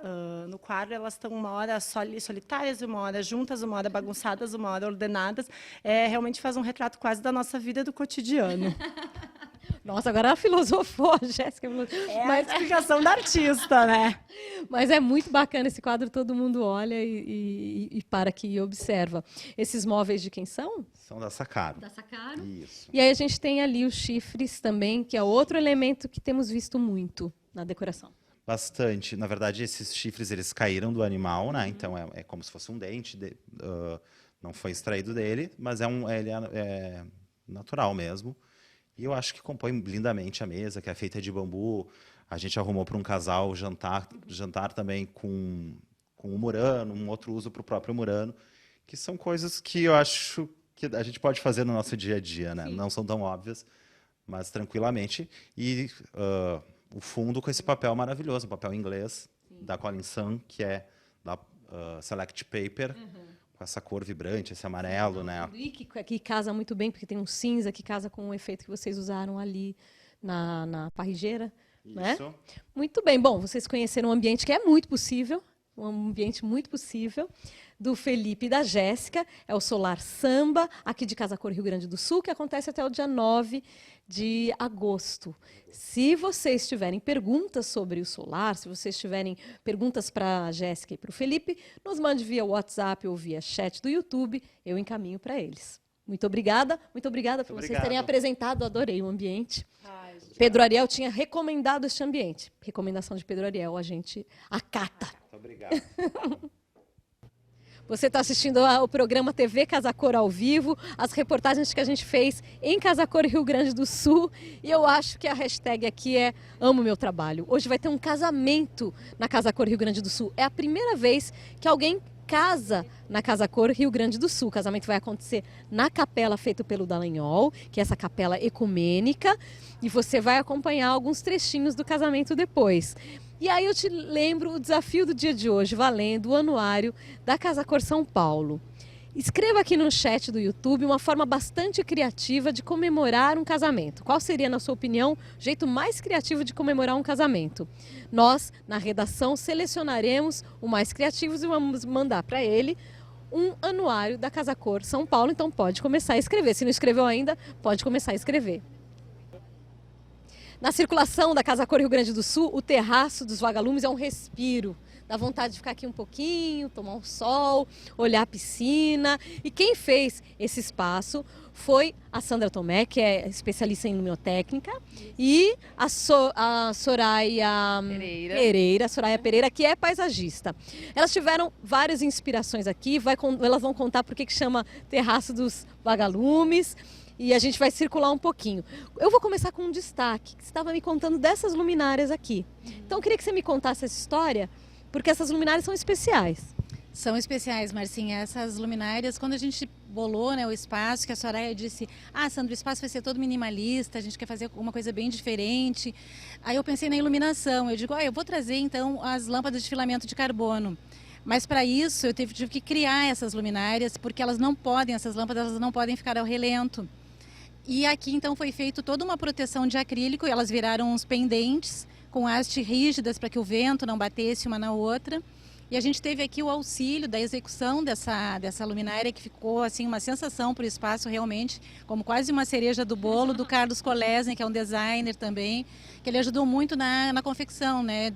no quadro, elas estão uma hora solitárias, uma hora juntas, uma hora bagunçadas, uma hora ordenadas. Realmente faz um retrato quase da nossa vida, do cotidiano. Nossa, agora ela filosofou, a Jéssica. A explicação da artista, né? Mas é muito bacana esse quadro, todo mundo olha e para aqui e observa. Esses móveis de quem são? São da Sacaro. Da Sacaro. Isso. E aí a gente tem ali os chifres também, que é outro elemento que temos visto muito na decoração. Bastante. Na verdade, esses chifres eles caíram do animal, né? Então é como se fosse um dente, não foi extraído dele, mas ele é natural mesmo. E eu acho que compõe lindamente a mesa, que é feita de bambu. A gente arrumou para um casal jantar também com o Murano, um outro uso para o próprio Murano, que são coisas que eu acho que a gente pode fazer no nosso dia a dia, né? Não são tão óbvias, mas tranquilamente. E o fundo com esse papel maravilhoso, o papel inglês da Colin Sun, que é da Select Paper, com essa cor vibrante, esse amarelo, né? E que casa muito bem, porque tem um cinza que casa com o efeito que vocês usaram ali na parrigeira. Né? Isso. Muito bem. Bom, vocês conheceram um ambiente que é muito possível, um ambiente muito possível, do Felipe e da Jéssica, é o Solar Samba, aqui de Casa Cor, Rio Grande do Sul, que acontece até o dia 9 de agosto. Se vocês tiverem perguntas sobre o Solar, se vocês tiverem perguntas para a Jéssica e para o Felipe, nos mande via WhatsApp ou via chat do YouTube, eu encaminho para eles. Muito obrigada por vocês terem apresentado, adorei o ambiente. Pedro Ariel tinha recomendado este ambiente. Recomendação de Pedro Ariel, a gente acata. Muito obrigado. Você está assistindo ao programa TV Casa Cor ao vivo, as reportagens que a gente fez em Casa Cor, Rio Grande do Sul. E eu acho que a hashtag aqui é Amo Meu Trabalho. Hoje vai ter um casamento na Casa Cor, Rio Grande do Sul. É a primeira vez que alguém casa na Casa Cor, Rio Grande do Sul. O casamento vai acontecer na capela feita pelo Dallagnol, que é essa capela ecumênica, e você vai acompanhar alguns trechinhos do casamento depois. E aí eu te lembro o desafio do dia de hoje, valendo o anuário da Casa Cor São Paulo. Escreva aqui no chat do YouTube uma forma bastante criativa de comemorar um casamento. Qual seria, na sua opinião, o jeito mais criativo de comemorar um casamento? Nós, na redação, selecionaremos o mais criativo e vamos mandar para ele um anuário da Casa Cor São Paulo. Então pode começar a escrever. Se não escreveu ainda, pode começar a escrever. Na circulação da Casa Cor Rio Grande do Sul, o terraço dos vagalumes é um respiro. Dá vontade de ficar aqui um pouquinho, tomar um sol, olhar a piscina. E quem fez esse espaço foi a Sandra Tomé, que é especialista em luminotécnica, e a Soraya Pereira, que é paisagista. Elas tiveram várias inspirações aqui, elas vão contar por que chama Terraço dos Vagalumes. E a gente vai circular um pouquinho. Eu vou começar com um destaque, que você estava me contando dessas luminárias aqui. Então eu queria que você me contasse essa história, porque essas luminárias são especiais. São especiais, Marcinha. Essas luminárias, quando a gente bolou, né, o espaço, que a Soraya disse, Sandra, o espaço vai ser todo minimalista, a gente quer fazer uma coisa bem diferente. Aí eu pensei na iluminação. Eu digo, eu vou trazer então as lâmpadas de filamento de carbono. Mas para isso eu tive que criar essas luminárias, porque essas lâmpadas elas não podem ficar ao relento. E aqui então foi feito toda uma proteção de acrílico, e elas viraram uns pendentes com haste rígidas para que o vento não batesse uma na outra. E a gente teve aqui o auxílio da execução dessa luminária, que ficou assim uma sensação para o espaço, realmente, como quase uma cereja do bolo, do Carlos Kolesny, que é um designer também, que ele ajudou muito na confecção, né,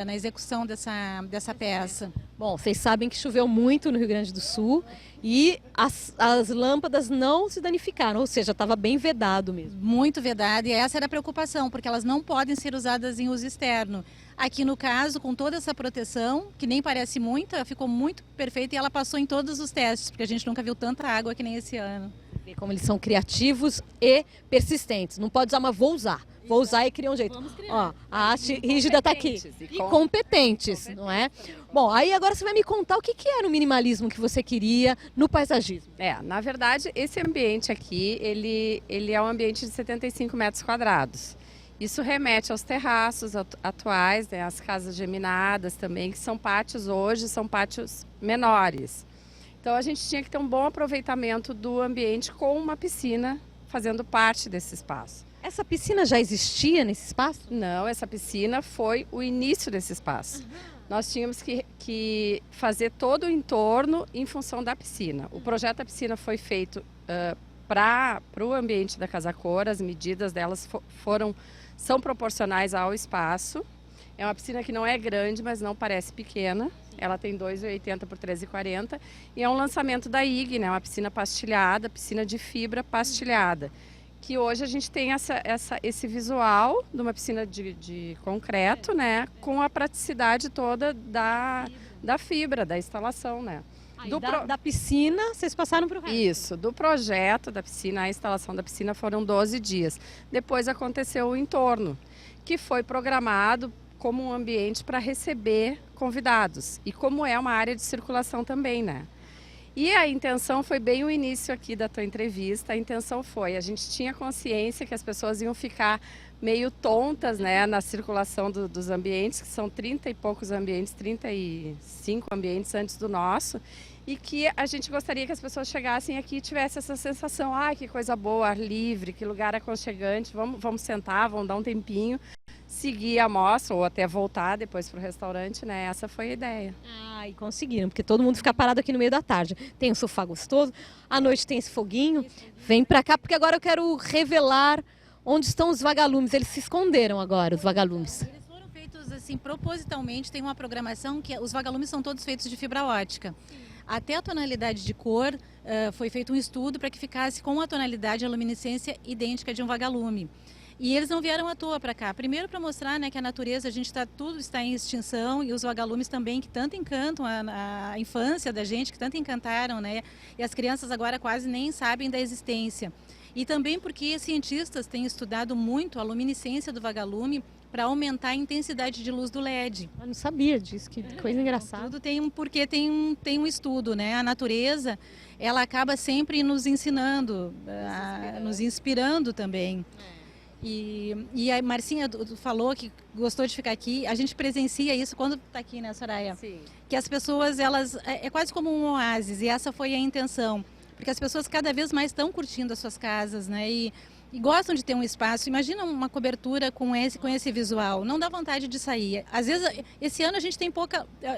na execução dessa peça. Bom, vocês sabem que choveu muito no Rio Grande do Sul e as lâmpadas não se danificaram, ou seja, estava bem vedado mesmo. Muito vedado, e essa era a preocupação, porque elas não podem ser usadas em uso externo. Aqui no caso, com toda essa proteção, que nem parece muito, ela ficou muito perfeita e ela passou em todos os testes, porque a gente nunca viu tanta água que nem esse ano. Vê como eles são criativos e persistentes. Não pode usar, mas vou usar. Vou usar e criar um jeito. Ó, a haste rígida está aqui. E competentes, não é? Bom, aí agora você vai me contar o que era o minimalismo que você queria no paisagismo. Na verdade, esse ambiente aqui, ele é um ambiente de 75 metros quadrados. Isso remete aos terraços atuais, né, as casas geminadas também, que são pátios hoje, são pátios menores. Então a gente tinha que ter um bom aproveitamento do ambiente com uma piscina fazendo parte desse espaço. Essa piscina já existia nesse espaço? Não, essa piscina foi o início desse espaço. Nós tínhamos que fazer todo o entorno em função da piscina. O projeto da piscina foi feito para o ambiente da Casa Cor, as medidas delas são proporcionais ao espaço. É uma piscina que não é grande, mas não parece pequena. Ela tem 2,80 por 3,40 e é um lançamento da IG, né? Uma piscina pastilhada, piscina de fibra pastilhada. Que hoje a gente tem esse visual de uma piscina de concreto, né? Com a praticidade toda da fibra, da instalação, né? Aí, Do da piscina, vocês passaram para o resto. Isso, do projeto da piscina, a instalação da piscina foram 12 dias. Depois aconteceu o entorno, que foi programado como um ambiente para receber convidados. E como é uma área de circulação também, né? E a intenção foi bem o início aqui da tua entrevista. A intenção foi, a gente tinha consciência que as pessoas iam ficar meio tontas, né, na circulação dos ambientes, que são 30 e poucos ambientes, 35 ambientes antes do nosso, e que a gente gostaria que as pessoas chegassem aqui e tivessem essa sensação, que coisa boa, ar livre, que lugar aconchegante, vamos sentar, vamos dar um tempinho, seguir a mostra ou até voltar depois para o restaurante, né? Essa foi a ideia. E conseguiram, porque todo mundo fica parado aqui no meio da tarde. Tem um sofá gostoso, à noite tem esse foguinho. Vem pra cá, porque agora eu quero revelar onde estão os vagalumes. Eles se esconderam agora, os vagalumes. Eles foram feitos assim propositalmente, tem uma programação que os vagalumes são todos feitos de fibra ótica. Até a tonalidade de cor foi feito um estudo para que ficasse com a tonalidade e a luminescência idêntica de um vagalume. E eles não vieram à toa para cá. Primeiro para mostrar, né, que a natureza, tudo está em extinção e os vagalumes também, que tanto encantam a infância da gente, que tanto encantaram, né? E as crianças agora quase nem sabem da existência. E também porque cientistas têm estudado muito a luminescência do vagalume para aumentar a intensidade de luz do LED. Eu não sabia disso, que coisa engraçada. Tudo tem porque tem um estudo, né? A natureza, ela acaba sempre nos ensinando, nos inspirando também. E a Marcinha falou que gostou de ficar aqui. A gente presencia isso quando está aqui, né, Soraya? Sim. Que as pessoas, é quase como um oásis, e essa foi a intenção. Porque as pessoas cada vez mais estão curtindo as suas casas, né? E gostam de ter um espaço. Imagina uma cobertura com esse visual. Não dá vontade de sair. Às vezes, esse ano a gente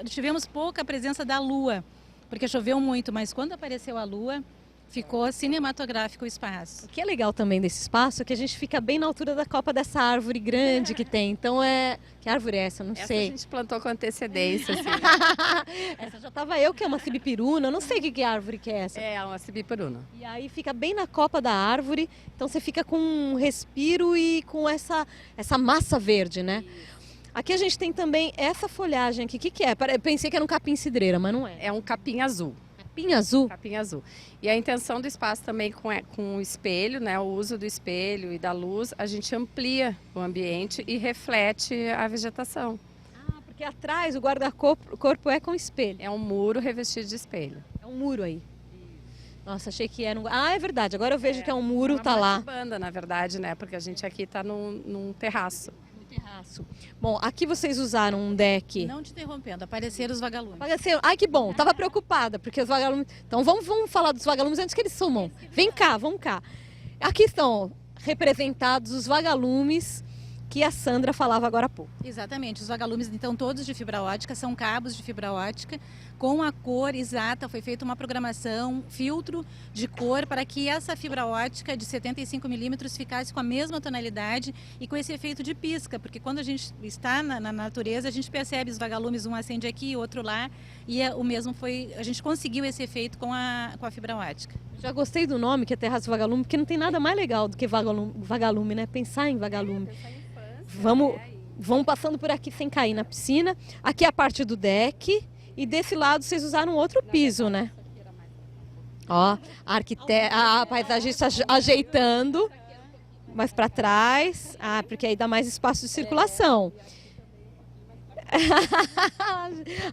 tivemos pouca presença da lua, porque choveu muito, mas quando apareceu a lua, ficou cinematográfico o espaço. O que é legal também desse espaço é que a gente fica bem na altura da copa dessa árvore grande que tem. Então que árvore é essa? Eu não sei. A gente plantou com antecedência, assim. Essa já estava eu, que é uma sibipiruna. Eu não sei que árvore que é essa. É uma sibipiruna. E aí fica bem na copa da árvore. Então você fica com um respiro e com essa massa verde, né? Aqui a gente tem também essa folhagem aqui. O que é? Eu pensei que era um capim-cidreira, mas não é. É um capim azul. Capim azul? Capim azul. E a intenção do espaço também com o espelho, né, o uso do espelho e da luz, a gente amplia o ambiente e reflete a vegetação. Porque atrás o guarda-corpo é com espelho. É um muro revestido de espelho. É um muro aí. Nossa, achei que era um... é verdade. Agora eu vejo que é um muro, tá uma lá. banda, na verdade, né, porque a gente aqui está num terraço. Terraço. Bom, aqui vocês usaram um deck. Não te interrompendo, apareceram os vagalumes. Apareceram. Ai, que bom. Tava preocupada, porque os vagalumes... Então vamos falar dos vagalumes antes que eles sumam. Vem cá, vamos cá. Aqui estão representados os vagalumes que a Sandra falava agora há pouco. Exatamente. Os vagalumes, então, todos de fibra ótica, são cabos de fibra ótica, com a cor exata, foi feita uma programação, filtro de cor, para que essa fibra ótica de 75 milímetros ficasse com a mesma tonalidade e com esse efeito de pisca, porque quando a gente está na natureza, a gente percebe os vagalumes, um acende aqui, outro lá, e o mesmo a gente conseguiu esse efeito com a fibra ótica. Já gostei do nome, que é Terraço Vagalume, porque não tem nada mais legal do que vagalume, né? Pensar em vagalume. Vamos passando por aqui sem cair na piscina. Aqui é a parte do deck. E desse lado vocês usaram outro piso, né? Ó, a paisagista ajeitando. Mais para trás. Porque aí dá mais espaço de circulação.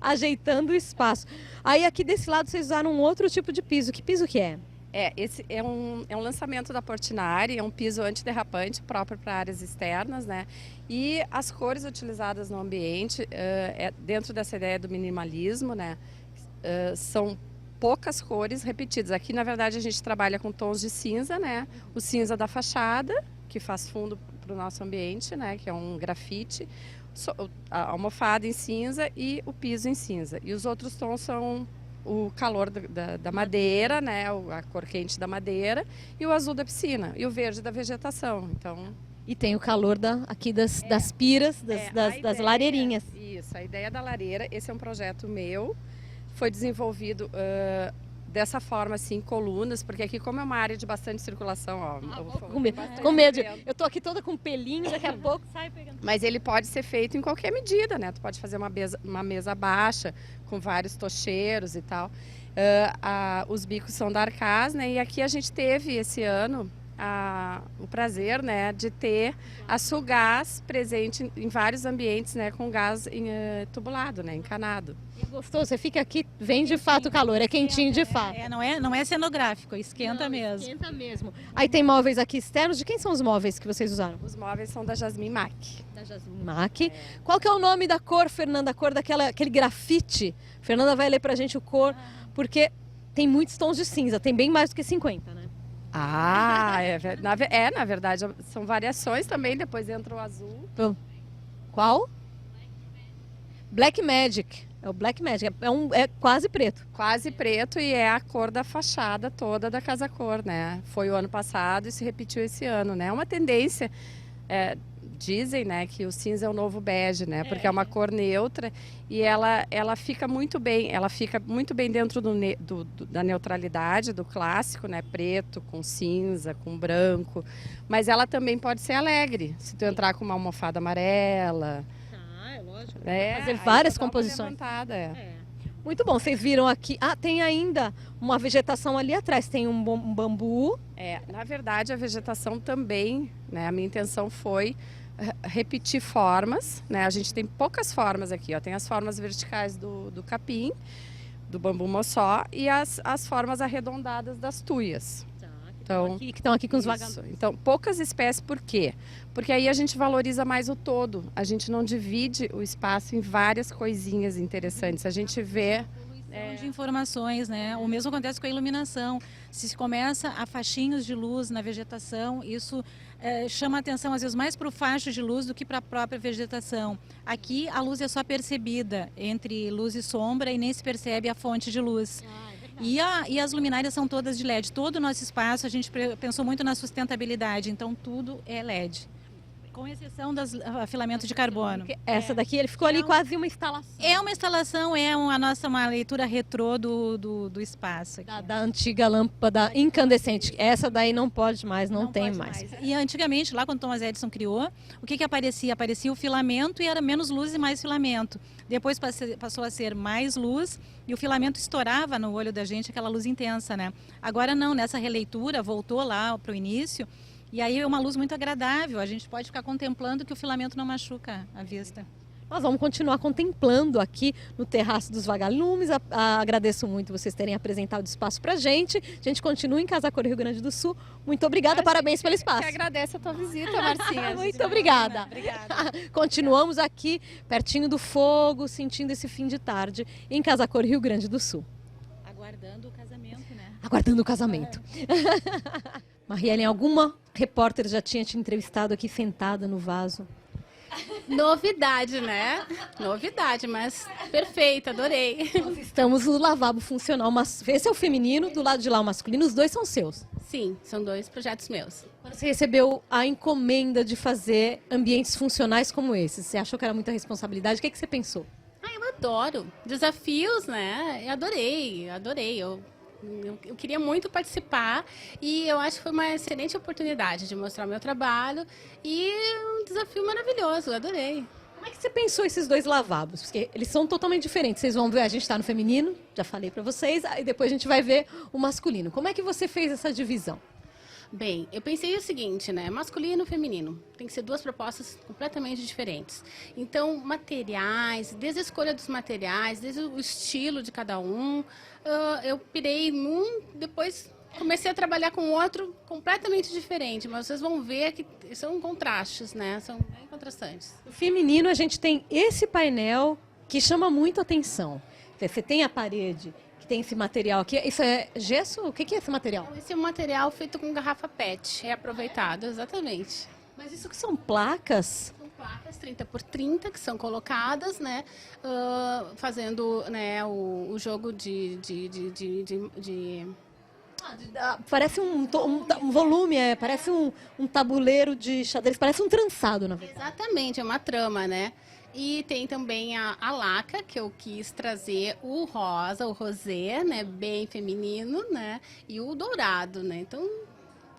Ajeitando o espaço. Aí aqui desse lado vocês usaram um outro tipo de piso. Que piso que é? Esse é um lançamento da Portinari, é um piso antiderrapante próprio para áreas externas, né? E as cores utilizadas no ambiente, dentro dessa ideia do minimalismo, né? São poucas cores repetidas. Aqui, na verdade, a gente trabalha com tons de cinza, né? O cinza da fachada, que faz fundo para o nosso ambiente, né? Que é um grafite, a almofada em cinza e o piso em cinza. E os outros tons são o calor da madeira, né, a cor quente da madeira, e o azul da piscina, e o verde da vegetação. Então... E tem o calor aqui das piras, das lareirinhas. Isso, a ideia da lareira, esse é um projeto meu, foi desenvolvido dessa forma, assim, em colunas, porque aqui, como é uma área de bastante circulação, ó... Com medo. Eu tô aqui toda com pelinho, daqui a pouco sai pegando. Mas ele pode ser feito em qualquer medida, né? Tu pode fazer uma mesa baixa, com vários tocheiros e tal. Os bicos são da Arcas, né? E aqui a gente teve esse ano o prazer, né, de ter a Sulgás presente em vários ambientes, né, com gás tubulado, né, encanado. É gostoso, você fica aqui, vem de fato o calor, é quentinho de fato. Não é cenográfico, esquenta mesmo. Esquenta mesmo. Aí tem móveis aqui externos, de quem são os móveis que vocês usaram? Os móveis são da Jasmine Mack. Da Jasmine Mack. Qual que é o nome da cor, Fernanda? A cor aquele grafite? Fernanda vai ler pra gente o cor, porque tem muitos tons de cinza, tem bem mais do que 50, né? Na verdade, são variações também, depois entra o azul. Qual? Black Magic. É o Black Magic, é quase preto. Quase preto e é a cor da fachada toda da Casa Cor, né? Foi o ano passado e se repetiu esse ano, né? É uma tendência, dizem, né, que o cinza é o novo bege, né? Porque é uma cor neutra e ela fica muito bem, dentro da neutralidade, do clássico, né? Preto, com cinza, com branco. Mas ela também pode ser alegre, se tu entrar com uma almofada amarela. É lógico. Fazer várias composições. Muito bom, vocês viram aqui. Tem ainda uma vegetação ali atrás, tem um bambu. Na verdade, a vegetação também, né? A minha intenção foi repetir formas, né? A gente tem poucas formas aqui, ó. Tem as formas verticais do capim, do bambu moçó e as formas arredondadas das tuias. Então, que estão aqui com os vagabundos. Então, poucas espécies, por quê? Porque aí a gente valoriza mais o todo. A gente não divide o espaço em várias coisinhas interessantes. A gente vê de informações, né? O mesmo acontece com a iluminação. Se começa a faixinhos de luz na vegetação, isso chama atenção às vezes mais para o facho de luz do que para a própria vegetação. Aqui a luz é só percebida entre luz e sombra e nem se percebe a fonte de luz. E as luminárias são todas de LED. Todo o nosso espaço, a gente pensou muito na sustentabilidade, então tudo é LED. Com exceção dos filamentos de carbono. Essa daqui, ele ficou ali quase uma instalação. É uma instalação, uma leitura retrô do espaço. Da antiga lâmpada incandescente. Essa daí não pode mais, não tem pode mais. E antigamente, lá quando Thomas Edison criou, o que aparecia? Aparecia o filamento e era menos luz e mais filamento. Depois passou a ser mais luz e o filamento estourava no olho da gente, aquela luz intensa, né? Agora não, nessa releitura, voltou lá para o início. E aí é uma luz muito agradável, a gente pode ficar contemplando que o filamento não machuca a vista. Nós vamos continuar contemplando aqui no Terraço dos Vagalumes. Agradeço muito vocês terem apresentado o espaço pra gente. A gente continua em Casa Cor, Rio Grande do Sul. Muito obrigada, parabéns pelo espaço. Eu que agradeço a tua visita, Marcinha. Muito obrigada. Obrigada. Continuamos aqui, pertinho do fogo, sentindo esse fim de tarde, em Casa Cor, Rio Grande do Sul. Aguardando o casamento, né? Aguardando o casamento. Mariellen, alguma repórter já tinha te entrevistado aqui sentada no vaso? Novidade, né? Novidade, mas perfeita, adorei. Nós estamos no lavabo funcional. Esse é o feminino, do lado de lá o masculino. Os dois são seus. Sim, são 2 projetos meus. Quando você recebeu a encomenda de fazer ambientes funcionais como esses, você achou que era muita responsabilidade? O que você pensou? Eu adoro. Desafios, né? Eu adorei. Eu queria muito participar e eu acho que foi uma excelente oportunidade de mostrar o meu trabalho e um desafio maravilhoso, eu adorei. Como é que você pensou esses dois lavabos? Porque eles são totalmente diferentes. Vocês vão ver, a gente está no feminino, já falei para vocês, aí depois a gente vai ver o masculino. Como é que você fez essa divisão? Bem, eu pensei o seguinte, né? Masculino e feminino. Tem que ser 2 propostas completamente diferentes. Então, materiais, desde a escolha dos materiais, desde o estilo de cada um, eu pirei num, depois comecei a trabalhar com outro completamente diferente. Mas vocês vão ver que são contrastes, né? São bem contrastantes. No feminino, a gente tem esse painel que chama muito atenção. Você tem a parede que tem esse material aqui. Isso é gesso? O que é esse material? Esse é um material feito com garrafa PET, reaproveitado, exatamente. Mas isso que são placas? São placas 30 por 30 que são colocadas, né, fazendo, né, o jogo de parece um volume, parece um tabuleiro de xadrez, parece um trançado, na verdade. Exatamente, é uma trama, né? E tem também a laca, que eu quis trazer o rosa, o rosé, né, bem feminino, né, e o dourado, né? Então,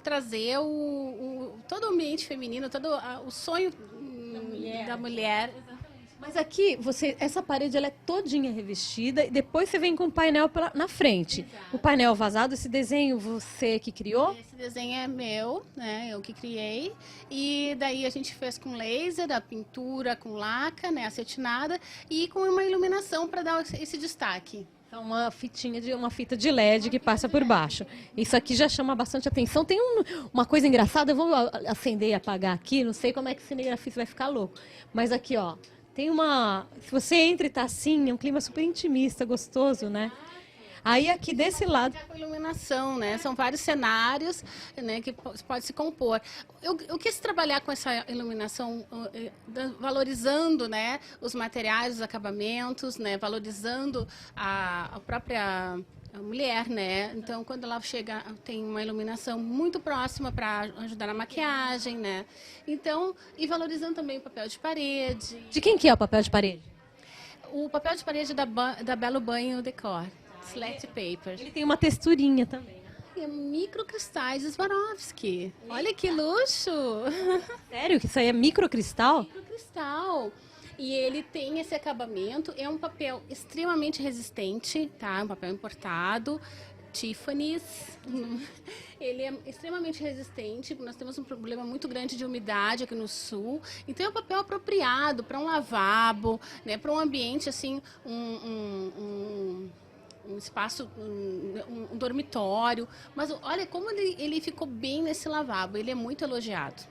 trazer todo o ambiente feminino, todo o sonho da mulher. Mas aqui, essa parede ela é todinha revestida e depois você vem com o painel na frente. Exato. O painel vazado, esse desenho você que criou? Esse desenho é meu, né? Eu que criei. E daí a gente fez com laser, a pintura com laca, né? Acetinada e com uma iluminação para dar esse destaque. É uma fita de LED que passa por baixo. Isso aqui já chama bastante atenção. Tem uma coisa engraçada, eu vou acender e apagar aqui, não sei como é que o cinegrafista vai ficar louco. Mas aqui, ó, tem uma... Se você entra e tá assim, é um clima super intimista, gostoso, né? Aí aqui desse lado... Com iluminação, né? São vários cenários, né, que pode se compor. Eu quis trabalhar com essa iluminação, valorizando, né, os materiais, os acabamentos, né, valorizando a própria mulher, né? Então, quando ela chega, tem uma iluminação muito próxima para ajudar na maquiagem, né? Então, e valorizando também o papel de parede. De quem que é o papel de parede? O papel de parede da Belo Banho Decor, Slat Paper. Ele tem uma texturinha também. E microcristais Swarovski. Olha que luxo! Sério que isso aí é microcristal? Microcristal. E ele tem esse acabamento, é um papel extremamente resistente, tá? Um papel importado, Tiffany's. Ele é extremamente resistente, nós temos um problema muito grande de umidade aqui no sul. Então é um papel apropriado para um lavabo, né? Para um ambiente assim, um espaço, um dormitório. Mas olha como ele ficou bem nesse lavabo, ele é muito elogiado.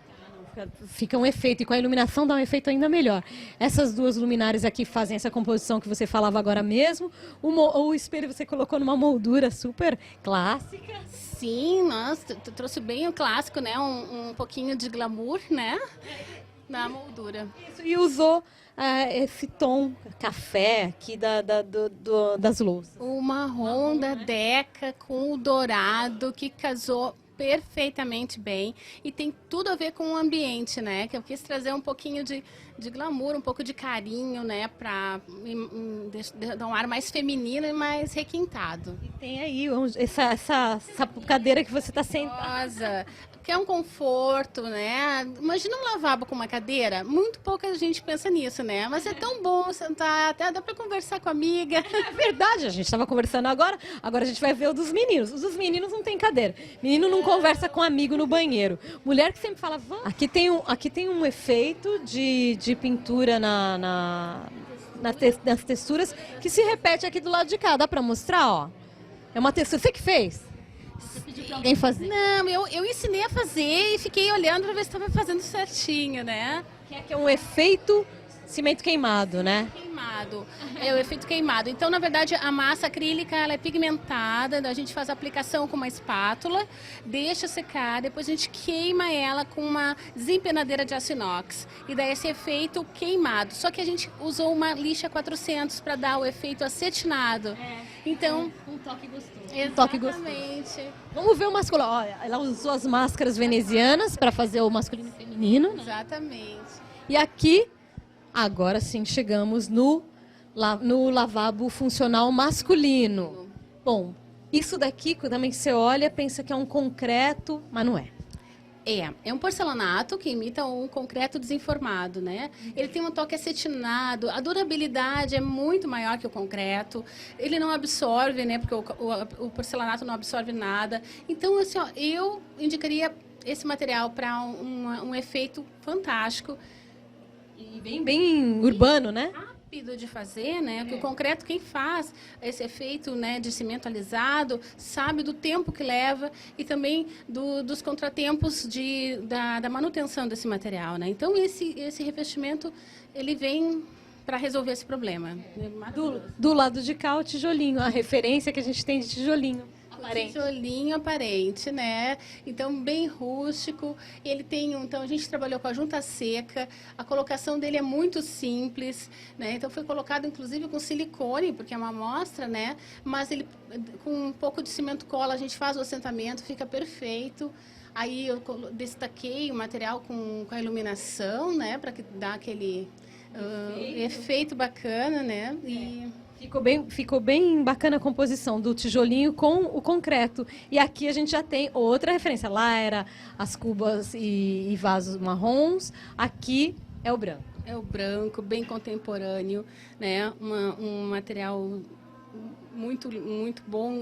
Fica um efeito, e com a iluminação dá um efeito ainda melhor. Essas duas luminárias aqui fazem essa composição que você falava agora mesmo. O espelho você colocou numa moldura super clássica. Sim, nossa, tu trouxe bem o clássico, né? Um pouquinho de glamour, né? Na moldura. Isso, e usou esse tom café aqui das louças. O marrom da Deca com o dourado que casou perfeitamente bem e tem tudo a ver com o ambiente, né? Que eu quis trazer um pouquinho de glamour, um pouco de carinho, né? Para dar um ar mais feminino e mais requintado. E tem aí essa cadeira que você está sentada. Rosa, que é um conforto, né? Imagina um lavabo com uma cadeira. Muito pouca gente pensa nisso, né? Mas é tão bom sentar, até dá para conversar com a amiga. É verdade, a gente estava conversando agora a gente vai ver o dos meninos. Os dos meninos não tem cadeira. Menino não conversa com amigo no banheiro. Mulher que sempre fala, vamos. Aqui tem um efeito de pintura nas texturas que se repete aqui do lado de cá. Dá para mostrar, ó? É uma textura. Você que fez? Você pediu para alguém fazer? Não, eu ensinei a fazer e fiquei olhando para ver se estava fazendo certinho, né? Que é um efeito cimento queimado, né? Queimado. É o efeito queimado. Então, na verdade, a massa acrílica ela é pigmentada, a gente faz a aplicação com uma espátula, deixa secar, depois a gente queima ela com uma desempenadeira de aço inox. E dá esse efeito queimado. Só que a gente usou uma lixa 400 para dar o efeito acetinado. Então, Um toque gostoso. exatamente. Vamos ver o masculino. Olha, ela usou as máscaras venezianas para fazer o masculino e feminino. Né? Exatamente. E aqui, agora sim, chegamos no lavabo funcional masculino. Bom, isso daqui, também que você olha, pensa que é um concreto, mas não é. É um porcelanato que imita um concreto desenformado, né? Ele tem um toque acetinado, a durabilidade é muito maior que o concreto, ele não absorve, né? Porque o porcelanato não absorve nada. Então, assim, ó, eu indicaria esse material para um efeito fantástico. E bem urbano, né? Rápido de fazer, né? Que o concreto, quem faz esse efeito, né, de cimento alisado, sabe do tempo que leva e também dos contratempos da manutenção desse material, né? Então, esse revestimento, ele vem para resolver esse problema. Do lado de cá, o tijolinho, a referência que a gente tem de tijolinho. Tijolinho aparente, né? Então, bem rústico. Ele tem, então, a gente trabalhou com a junta seca. A colocação dele é muito simples, né? Então, foi colocado, inclusive, com silicone, porque é uma amostra, né? Mas ele, com um pouco de cimento cola, a gente faz o assentamento, fica perfeito. Aí, eu destaquei o material com a iluminação, né? Para dar aquele efeito bacana, né? E... Ficou bem bacana a composição do tijolinho com o concreto. E aqui a gente já tem outra referência. Lá era as cubas e vasos marrons. Aqui é o branco. é o branco, bem contemporâneo, né? Um material muito bom.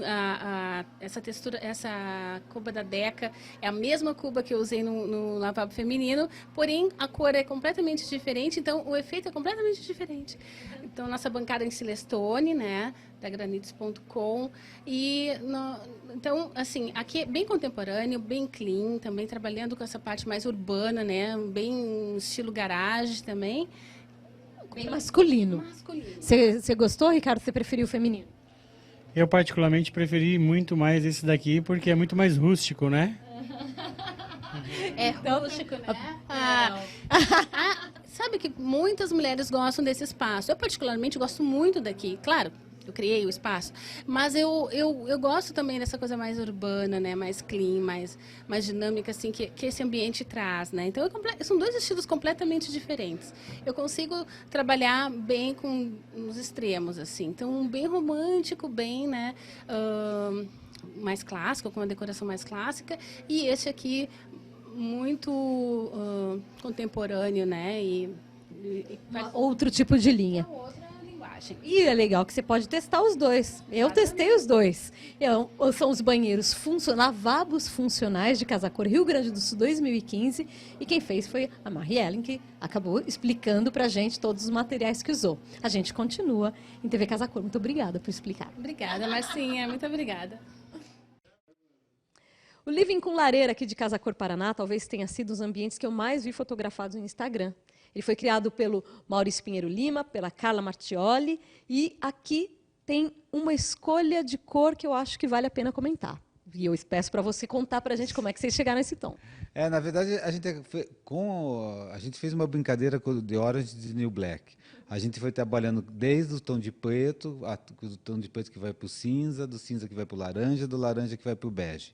Essa textura, essa cuba da Deca é a mesma cuba que eu usei no lavabo feminino, porém a cor é completamente diferente, então o efeito é completamente diferente. Então nossa bancada em Silestone, né, da granitos.com, então assim, aqui é bem contemporâneo, bem clean, também trabalhando com essa parte mais urbana, né, bem estilo garage também. Bem masculino. Você gostou, Ricardo? Você preferiu o feminino? Eu particularmente preferi muito mais esse daqui, porque é muito mais rústico, né? É rústico, né? Sabe que muitas mulheres gostam desse espaço. Eu particularmente gosto muito daqui. Claro, eu criei o espaço, mas eu gosto também dessa coisa mais urbana, né? Mais clean, mais dinâmica, assim, que esse ambiente traz, né? Então, são dois estilos completamente diferentes. Eu consigo trabalhar bem nos extremos, assim. Então, bem romântico, bem, né? Mais clássico, com uma decoração mais clássica. E esse aqui, muito contemporâneo, né? Outro tipo de linha. E é legal que você pode testar os dois. Eu testei os dois. São os banheiros lavabos funcionais de Casa Cor Rio Grande do Sul 2015. E quem fez foi a Mariellen, que acabou explicando pra gente todos os materiais que usou. A gente continua em TV Casa Cor. Muito obrigada por explicar. Obrigada, Marcinha. Muito obrigada. O Living com Lareira aqui de Casa Cor Paraná talvez tenha sido os ambientes que eu mais vi fotografados no Instagram. Ele foi criado pelo Maurício Pinheiro Lima, pela Carla Martioli, e aqui tem uma escolha de cor que eu acho que vale a pena comentar. E eu peço para você contar para a gente como é que vocês chegaram nesse tom. Na verdade, a gente fez uma brincadeira com o The Orange de New Black. A gente foi trabalhando desde o tom de preto, do tom de preto que vai para o cinza, do cinza que vai para o laranja, do laranja que vai para o bege.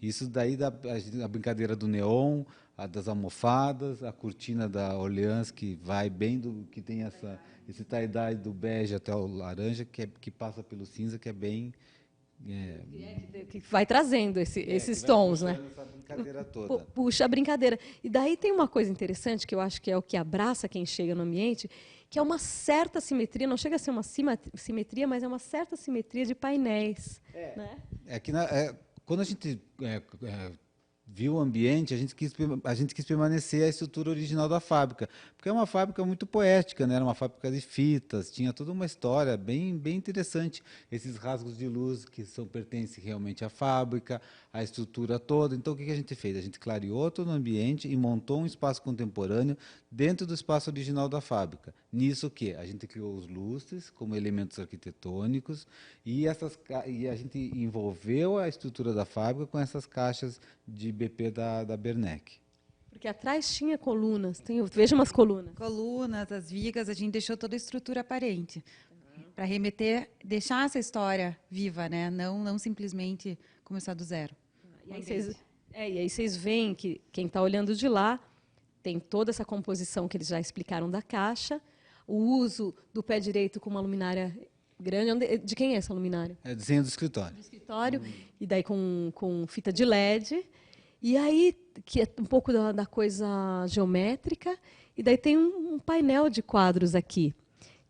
Isso daí dá a brincadeira do neon, a das almofadas, a cortina da Orleans, que vai bem que tem esse tie-dye do bege até o laranja, que passa pelo cinza, que é bem... Que vai trazendo esses tons, né? Essa brincadeira toda. Puxa a brincadeira. E daí tem uma coisa interessante, que eu acho que é o que abraça quem chega no ambiente, que é uma certa simetria, não chega a ser uma simetria, mas é uma certa simetria de painéis. Né? Quando a gente viu o ambiente, a gente quis permanecer a estrutura original da fábrica, porque é uma fábrica muito poética, né? Era uma fábrica de fitas, tinha toda uma história bem interessante, esses rasgos de luz que pertencem realmente à fábrica, à estrutura toda. Então, o que a gente fez? A gente clareou todo o ambiente e montou um espaço contemporâneo dentro do espaço original da fábrica. Nisso o quê? A gente criou os lustres como elementos arquitetônicos e a gente envolveu a estrutura da fábrica com essas caixas de BP da Bernec. Porque atrás tinha colunas, veja umas colunas. Colunas, as vigas, a gente deixou toda a estrutura aparente. Para deixar essa história viva, né? Não simplesmente começar do zero. E aí vocês veem que quem está olhando de lá tem toda essa composição que eles já explicaram da caixa, o uso do pé direito com uma luminária grande. De quem é essa luminária? É desenho do escritório. Do escritório, e daí com fita de LED. E aí, que é um pouco da coisa geométrica, e daí tem um painel de quadros aqui,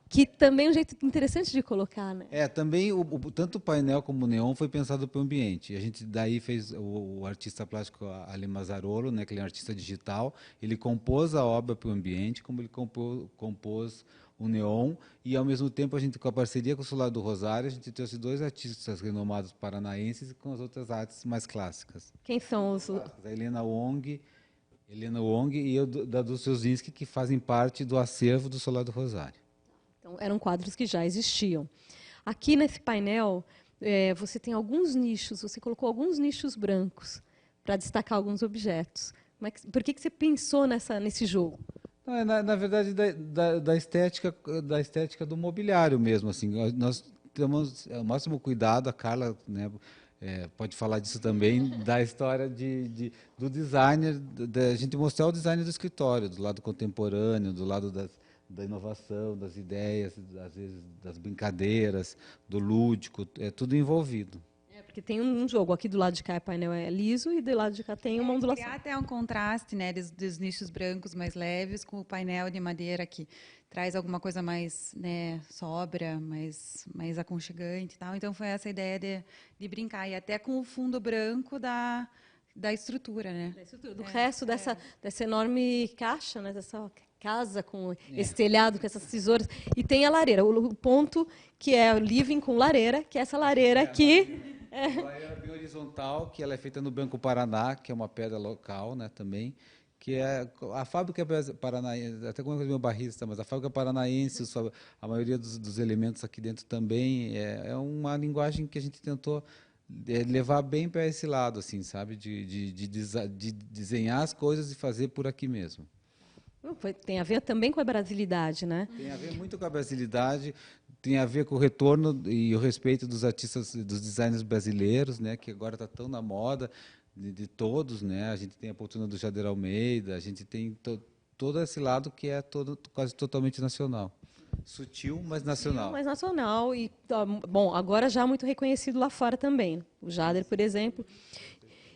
que também é um jeito interessante de colocar, né? Também tanto o painel como o neon foi pensado para o ambiente. A gente daí fez o artista plástico Ale Mazzarolo, né, que ele é um artista digital, ele compôs a obra para o ambiente, como ele compôs o neon, e ao mesmo tempo a gente, com a parceria com o Solar do Rosário, a gente trouxe dois artistas renomados paranaenses com as outras artes mais clássicas. Quem são os... A Helena Wong e o Dadu Seuzinski, que fazem parte do acervo do Solar do Rosário. Então, eram quadros que já existiam. Aqui nesse painel, você tem alguns nichos, você colocou alguns nichos brancos para destacar alguns objetos. Por que você pensou nesse jogo? Na verdade, da estética do mobiliário mesmo. Assim. Nós temos o máximo cuidado, a Carla, né, pode falar disso também, da história do designer, da gente mostrar o design do escritório, do lado contemporâneo, do lado da inovação, das ideias, às vezes das brincadeiras, do lúdico, tudo envolvido. porque tem um jogo. Aqui do lado de cá o painel é liso e do lado de cá tem uma ondulação. Criar até um contraste, né, dos nichos brancos mais leves com o painel de madeira que traz alguma coisa mais, né, sóbria, mais aconchegante e tal. Então foi essa a ideia de brincar e até com o fundo branco da estrutura, né? Do resto dessa enorme caixa, né, dessa casa com esse telhado, com essas tesouras. E tem a lareira. O ponto que é o living com lareira, que é essa lareira aqui. Uma lareira bem horizontal, que ela é feita no Banco Paraná, que é uma pedra local, né, também. Que é a fábrica paranaense, até como é o meu barrista, mas a fábrica paranaense, a maioria dos elementos aqui dentro também, é uma linguagem que a gente tentou levar bem para esse lado, assim, sabe? De desenhar as coisas e fazer por aqui mesmo. Tem a ver também com a brasilidade, né? Tem a ver muito com a brasilidade, tem a ver com o retorno e o respeito dos artistas, dos designers brasileiros, né? Que agora está tão na moda de todos, né? A gente tem a fortuna do Jader Almeida, a gente tem todo esse lado que é quase totalmente nacional. Sutil, mas nacional. Sutil, mas nacional. E, bom, agora já muito reconhecido lá fora também. O Jader, por exemplo.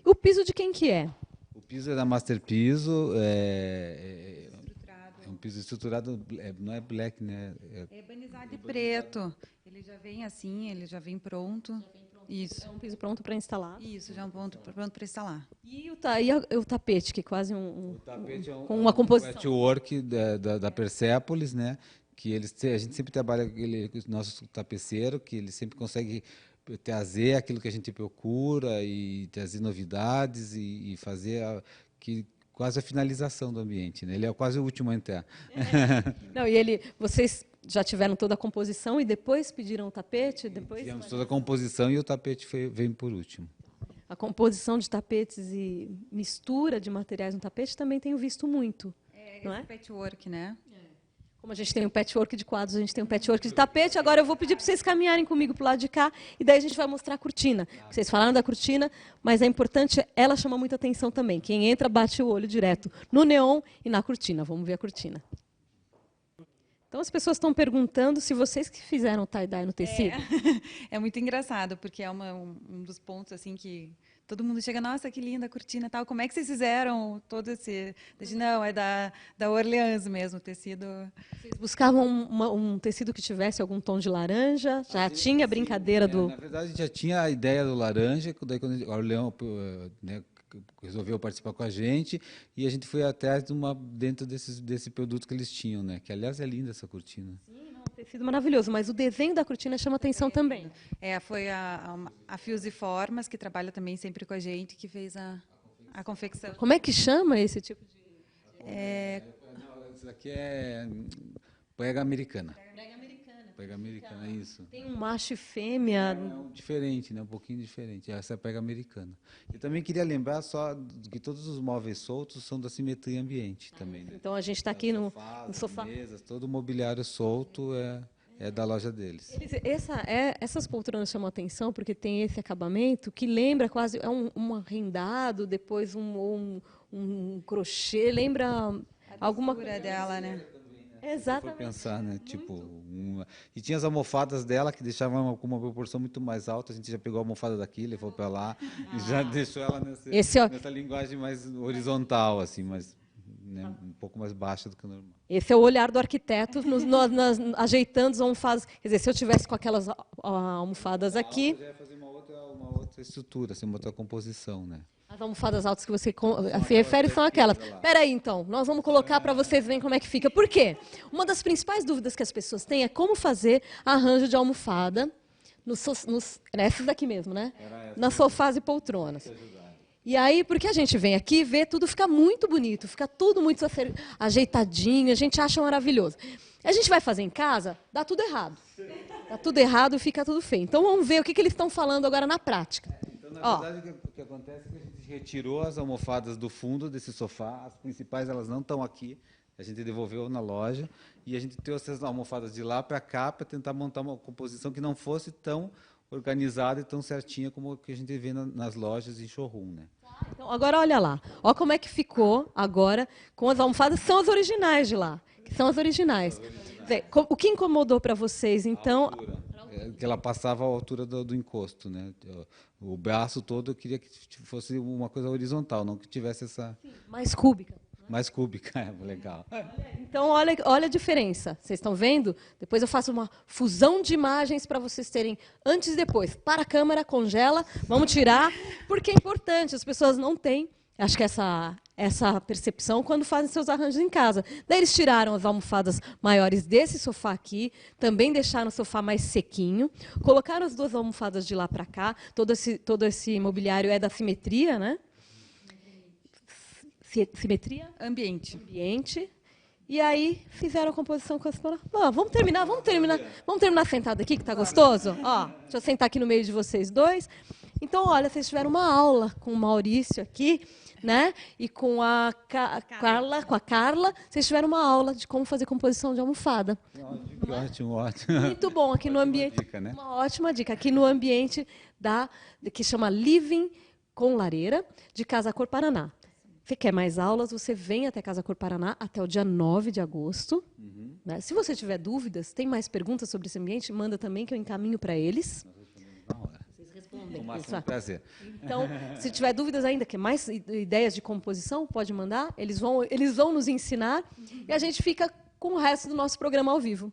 O piso de quem que é? O piso é da Master Piso. É um piso estruturado, não é black, né? É ebanizado de preto. Ele já vem assim, ele já vem pronto. Isso. É um piso pronto para instalar. Isso, já é um ponto pronto para instalar. E o tapete, que é quase o tapete com uma composição. Patchwork da Persepolis, né? Que a gente sempre trabalha com o nosso tapeceiro, que ele sempre consegue trazer aquilo que a gente procura e trazer novidades e fazer quase a finalização do ambiente, né? Ele é quase o último a entrar. Não, e vocês já tiveram toda a composição e depois pediram o tapete? Tivemos toda a composição e o tapete veio por último. A composição de tapetes e mistura de materiais no tapete também tenho visto muito. Não é? Patchwork, né? Como a gente tem um patchwork de quadros, a gente tem um patchwork de tapete. Agora eu vou pedir para vocês caminharem comigo para o lado de cá e daí a gente vai mostrar a cortina. Vocês falaram da cortina, mas é importante, ela chama muita atenção também. Quem entra bate o olho direto no neon e na cortina. Vamos ver a cortina. Então as pessoas estão perguntando se vocês que fizeram tie-dye no tecido. É muito engraçado, porque é um dos pontos assim que todo mundo chega, nossa, que linda a cortina, tal. Como é que vocês fizeram todo esse? Não, é da Orleans mesmo, o tecido. Vocês buscavam um tecido que tivesse algum tom de laranja? Já tinha a brincadeira do. Na verdade, a gente já tinha a ideia do laranja, daí quando a Orleans, né, resolveu participar com a gente e a gente foi atrás dentro desse produto que eles tinham, né? Que aliás é linda essa cortina. Sim, não, tecido maravilhoso, mas o desenho da cortina chama atenção também. Foi a Fios e Formas, que trabalha também sempre com a gente, que fez a confecção. Como é que chama esse tipo de... Isso aqui é prega americana. Prega americana, isso. Tem um macho e fêmea. Diferente, né? Um pouquinho diferente. Essa é a prega americana. Eu também queria lembrar só que todos os móveis soltos são da Simetria Ambiente também. Né? Então a gente está aqui no sofá. Mesas, todo o mobiliário solto é da loja deles. Essas poltronas chamam atenção porque tem esse acabamento que lembra quase um rendado, depois um crochê, lembra alguma coisa dela, né? Exatamente. Se for pensar, né? Tipo, e tinha as almofadas dela que deixavam com uma proporção muito mais alta. A gente já pegou a almofada daqui, levou para lá e já deixou ela nessa linguagem mais horizontal, assim, mas né, um pouco mais baixa do que o normal. Esse é o olhar do arquiteto ajeitando as almofadas. Quer dizer, se eu tivesse com aquelas almofadas aqui, já ia fazer uma outra estrutura, assim, uma outra composição, né? As almofadas altas que você se refere são aquelas. Espera aí, então. Nós vamos colocar para vocês verem como é que fica. Por quê? Uma das principais dúvidas que as pessoas têm é como fazer arranjo de almofada nessas daqui mesmo, né? Nas sofás e poltronas. E aí, porque a gente vem aqui e vê, tudo fica muito bonito, fica tudo muito ajeitadinho, a gente acha maravilhoso. A gente vai fazer em casa, dá tudo errado. Dá tudo errado, fica tudo feio. Então vamos ver o que eles estão falando agora na prática. Na verdade, o que acontece é que a gente retirou as almofadas do fundo desse sofá, as principais elas não estão aqui, a gente devolveu na loja e a gente trouxe as almofadas de lá para cá para tentar montar uma composição que não fosse tão organizada e tão certinha como o que a gente vê nas lojas e showroom, né? Então, agora olha lá, olha como é que ficou agora com as almofadas, são as originais de lá, que são as originais. O que incomodou para vocês, então? que ela passava a altura do encosto, né? O braço todo eu queria que fosse uma coisa horizontal, não que tivesse essa... Mais cúbica. Mais cúbica, legal. Então, olha a diferença. Vocês estão vendo? Depois eu faço uma fusão de imagens para vocês terem antes e depois. Para a câmera, congela, vamos tirar, porque é importante, as pessoas não têm, acho que essa percepção quando fazem seus arranjos em casa. Daí eles tiraram as almofadas maiores desse sofá aqui, também deixaram o sofá mais sequinho, colocaram as 2 almofadas de lá para cá, todo esse mobiliário é da simetria, né? Simetria? Ambiente. Ambiente. E aí fizeram a composição com as palavras. Vamos terminar sentado aqui, que está gostoso? Ó, deixa eu sentar aqui no meio de vocês dois. Então, olha, vocês tiveram uma aula com o Maurício aqui, né? E com a Carla, vocês tiveram uma aula de como fazer composição de almofada. Ótimo. Muito bom aqui no ambiente. Dica, né? Uma ótima dica. Aqui no ambiente que chama Living com Lareira, de Casa Cor Paraná. Você quer mais aulas, você vem até Casa Cor Paraná até o dia 9 de agosto. Né? Se você tiver dúvidas, tem mais perguntas sobre esse ambiente, manda também que eu encaminho para eles. Vocês respondem. Com o máximo prazer. Então, se tiver dúvidas ainda, que mais ideias de composição, pode mandar. Eles vão nos ensinar e a gente fica com o resto do nosso programa ao vivo.